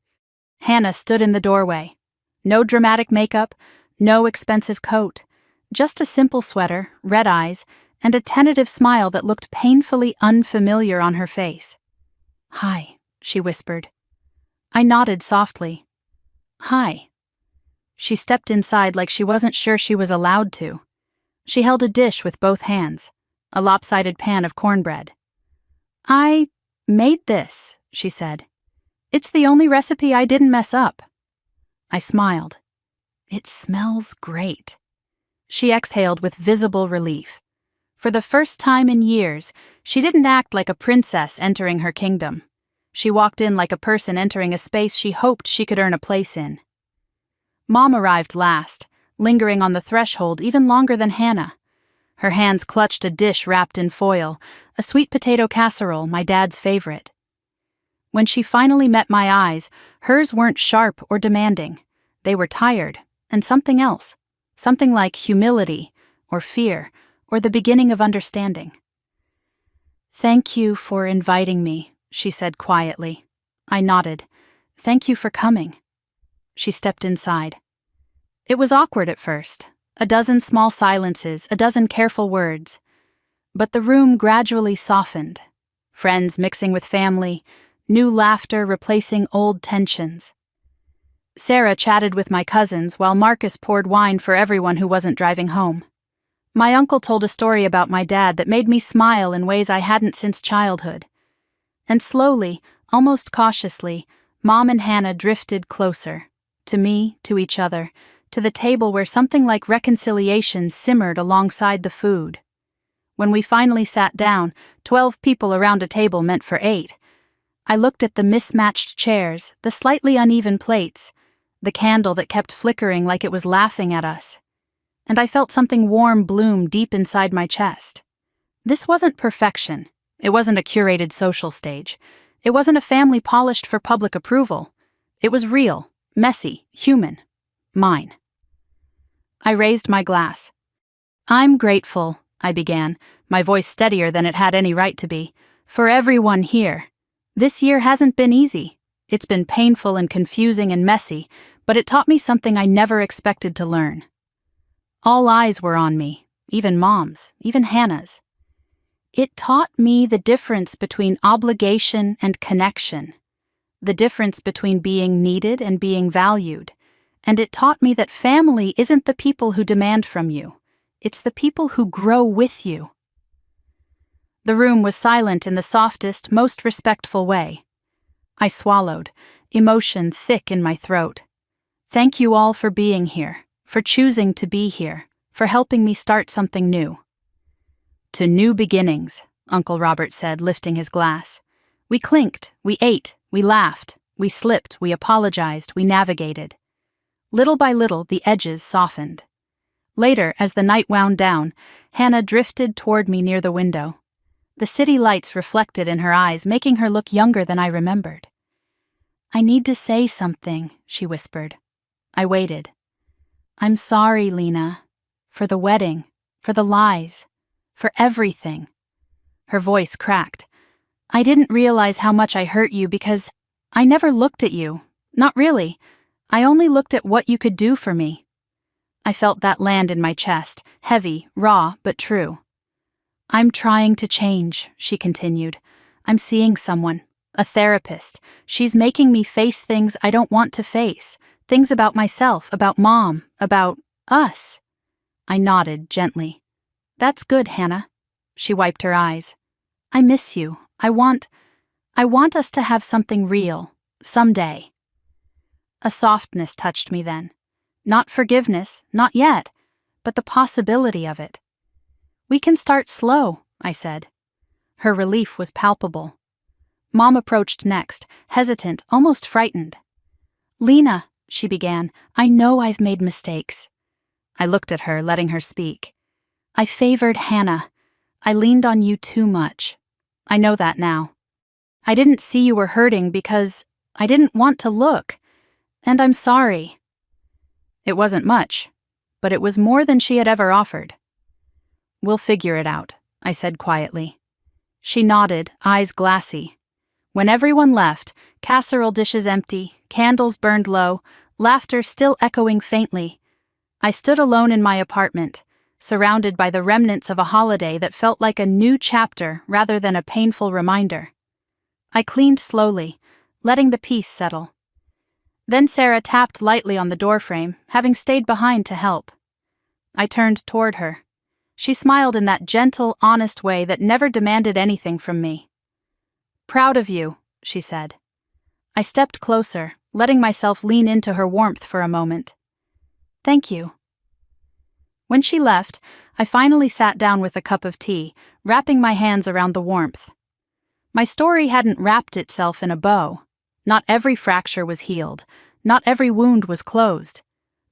Hannah stood in the doorway. No dramatic makeup, no expensive coat, just a simple sweater, red eyes, and a tentative smile that looked painfully unfamiliar on her face. "Hi," she whispered. I nodded softly. "Hi." She stepped inside like she wasn't sure she was allowed to. She held a dish with both hands, a lopsided pan of cornbread. "I made this," she said. "It's the only recipe I didn't mess up." I smiled. "It smells great." She exhaled with visible relief. For the first time in years, she didn't act like a princess entering her kingdom. She walked in like a person entering a space she hoped she could earn a place in. Mom arrived last, lingering on the threshold even longer than Hannah. Her hands clutched a dish wrapped in foil, a sweet potato casserole, my dad's favorite. When she finally met my eyes, hers weren't sharp or demanding. They were tired, and something else. Something like humility, or fear, or the beginning of understanding. "Thank you for inviting me," she said quietly. I nodded. "Thank you for coming." She stepped inside. It was awkward at first, a dozen small silences, a dozen careful words. But the room gradually softened. Friends mixing with family, new laughter replacing old tensions. Sarah chatted with my cousins while Marcus poured wine for everyone who wasn't driving home. My uncle told a story about my dad that made me smile in ways I hadn't since childhood. And slowly, almost cautiously, Mom and Hannah drifted closer. To me, to each other, to the table where something like reconciliation simmered alongside the food. When we finally sat down, 12 people around a table meant for 8. I looked at the mismatched chairs, the slightly uneven plates, the candle that kept flickering like it was laughing at us. And I felt something warm bloom deep inside my chest. This wasn't perfection. It wasn't a curated social stage. It wasn't a family polished for public approval. It was real, messy, human. Mine. I raised my glass. "I'm grateful," I began, my voice steadier than it had any right to be, "for everyone here. This year hasn't been easy. It's been painful and confusing and messy, but it taught me something I never expected to learn." All eyes were on me, even Mom's, even Hannah's. It taught me the difference between obligation and connection, the difference between being needed and being valued, and it taught me that family isn't the people who demand from you, it's the people who grow with you. The room was silent in the softest, most respectful way. I swallowed, emotion thick in my throat. Thank you all for being here, for choosing to be here, for helping me start something new. "To new beginnings," Uncle Robert said, lifting his glass. We clinked, we ate, we laughed, we slipped, we apologized, we navigated. Little by little, the edges softened. Later, as the night wound down, Hannah drifted toward me near the window. The city lights reflected in her eyes, making her look younger than I remembered. "I need to say something," she whispered. I waited. "I'm sorry, Lena. For the wedding, for the lies, for everything." Her voice cracked. "I didn't realize how much I hurt you because I never looked at you. Not really. I only looked at what you could do for me." I felt that land in my chest, heavy, raw, but true. "I'm trying to change," she continued. "I'm seeing someone, a therapist. She's making me face things I don't want to face, things about myself, about Mom, about us." I nodded gently. "That's good, Hannah." She wiped her eyes. "I miss you. I want us to have something real, someday." A softness touched me then. Not forgiveness, not yet, but the possibility of it. "We can start slow," I said. Her relief was palpable. Mom approached next, hesitant, almost frightened. "Lena," she began, "I know I've made mistakes." I looked at her, letting her speak. "I favored Hannah. I leaned on you too much. I know that now. I didn't see you were hurting because I didn't want to look. And I'm sorry." It wasn't much, but it was more than she had ever offered. "We'll figure it out," I said quietly. She nodded, eyes glassy. When everyone left, casserole dishes empty, candles burned low, laughter still echoing faintly, I stood alone in my apartment, surrounded by the remnants of a holiday that felt like a new chapter rather than a painful reminder. I cleaned slowly, letting the peace settle. Then Sarah tapped lightly on the doorframe, having stayed behind to help. I turned toward her. She smiled in that gentle, honest way that never demanded anything from me. "Proud of you," she said. I stepped closer, letting myself lean into her warmth for a moment. "Thank you." When she left, I finally sat down with a cup of tea, wrapping my hands around the warmth. My story hadn't wrapped itself in a bow. Not every fracture was healed, not every wound was closed.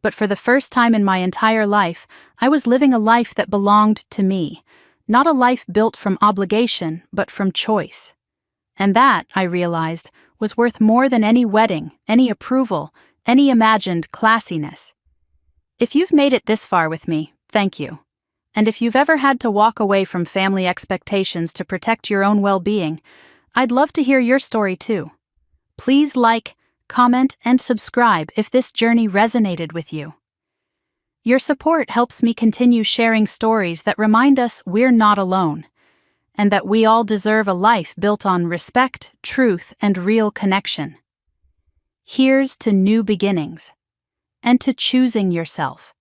But for the first time in my entire life, I was living a life that belonged to me, not a life built from obligation, but from choice. And that, I realized, was worth more than any wedding, any approval, any imagined classiness. If you've made it this far with me, thank you. And if you've ever had to walk away from family expectations to protect your own well-being, I'd love to hear your story too. Please like, comment, and subscribe if this journey resonated with you. Your support helps me continue sharing stories that remind us we're not alone, and that we all deserve a life built on respect, truth, and real connection. Here's to new beginnings, and to choosing yourself.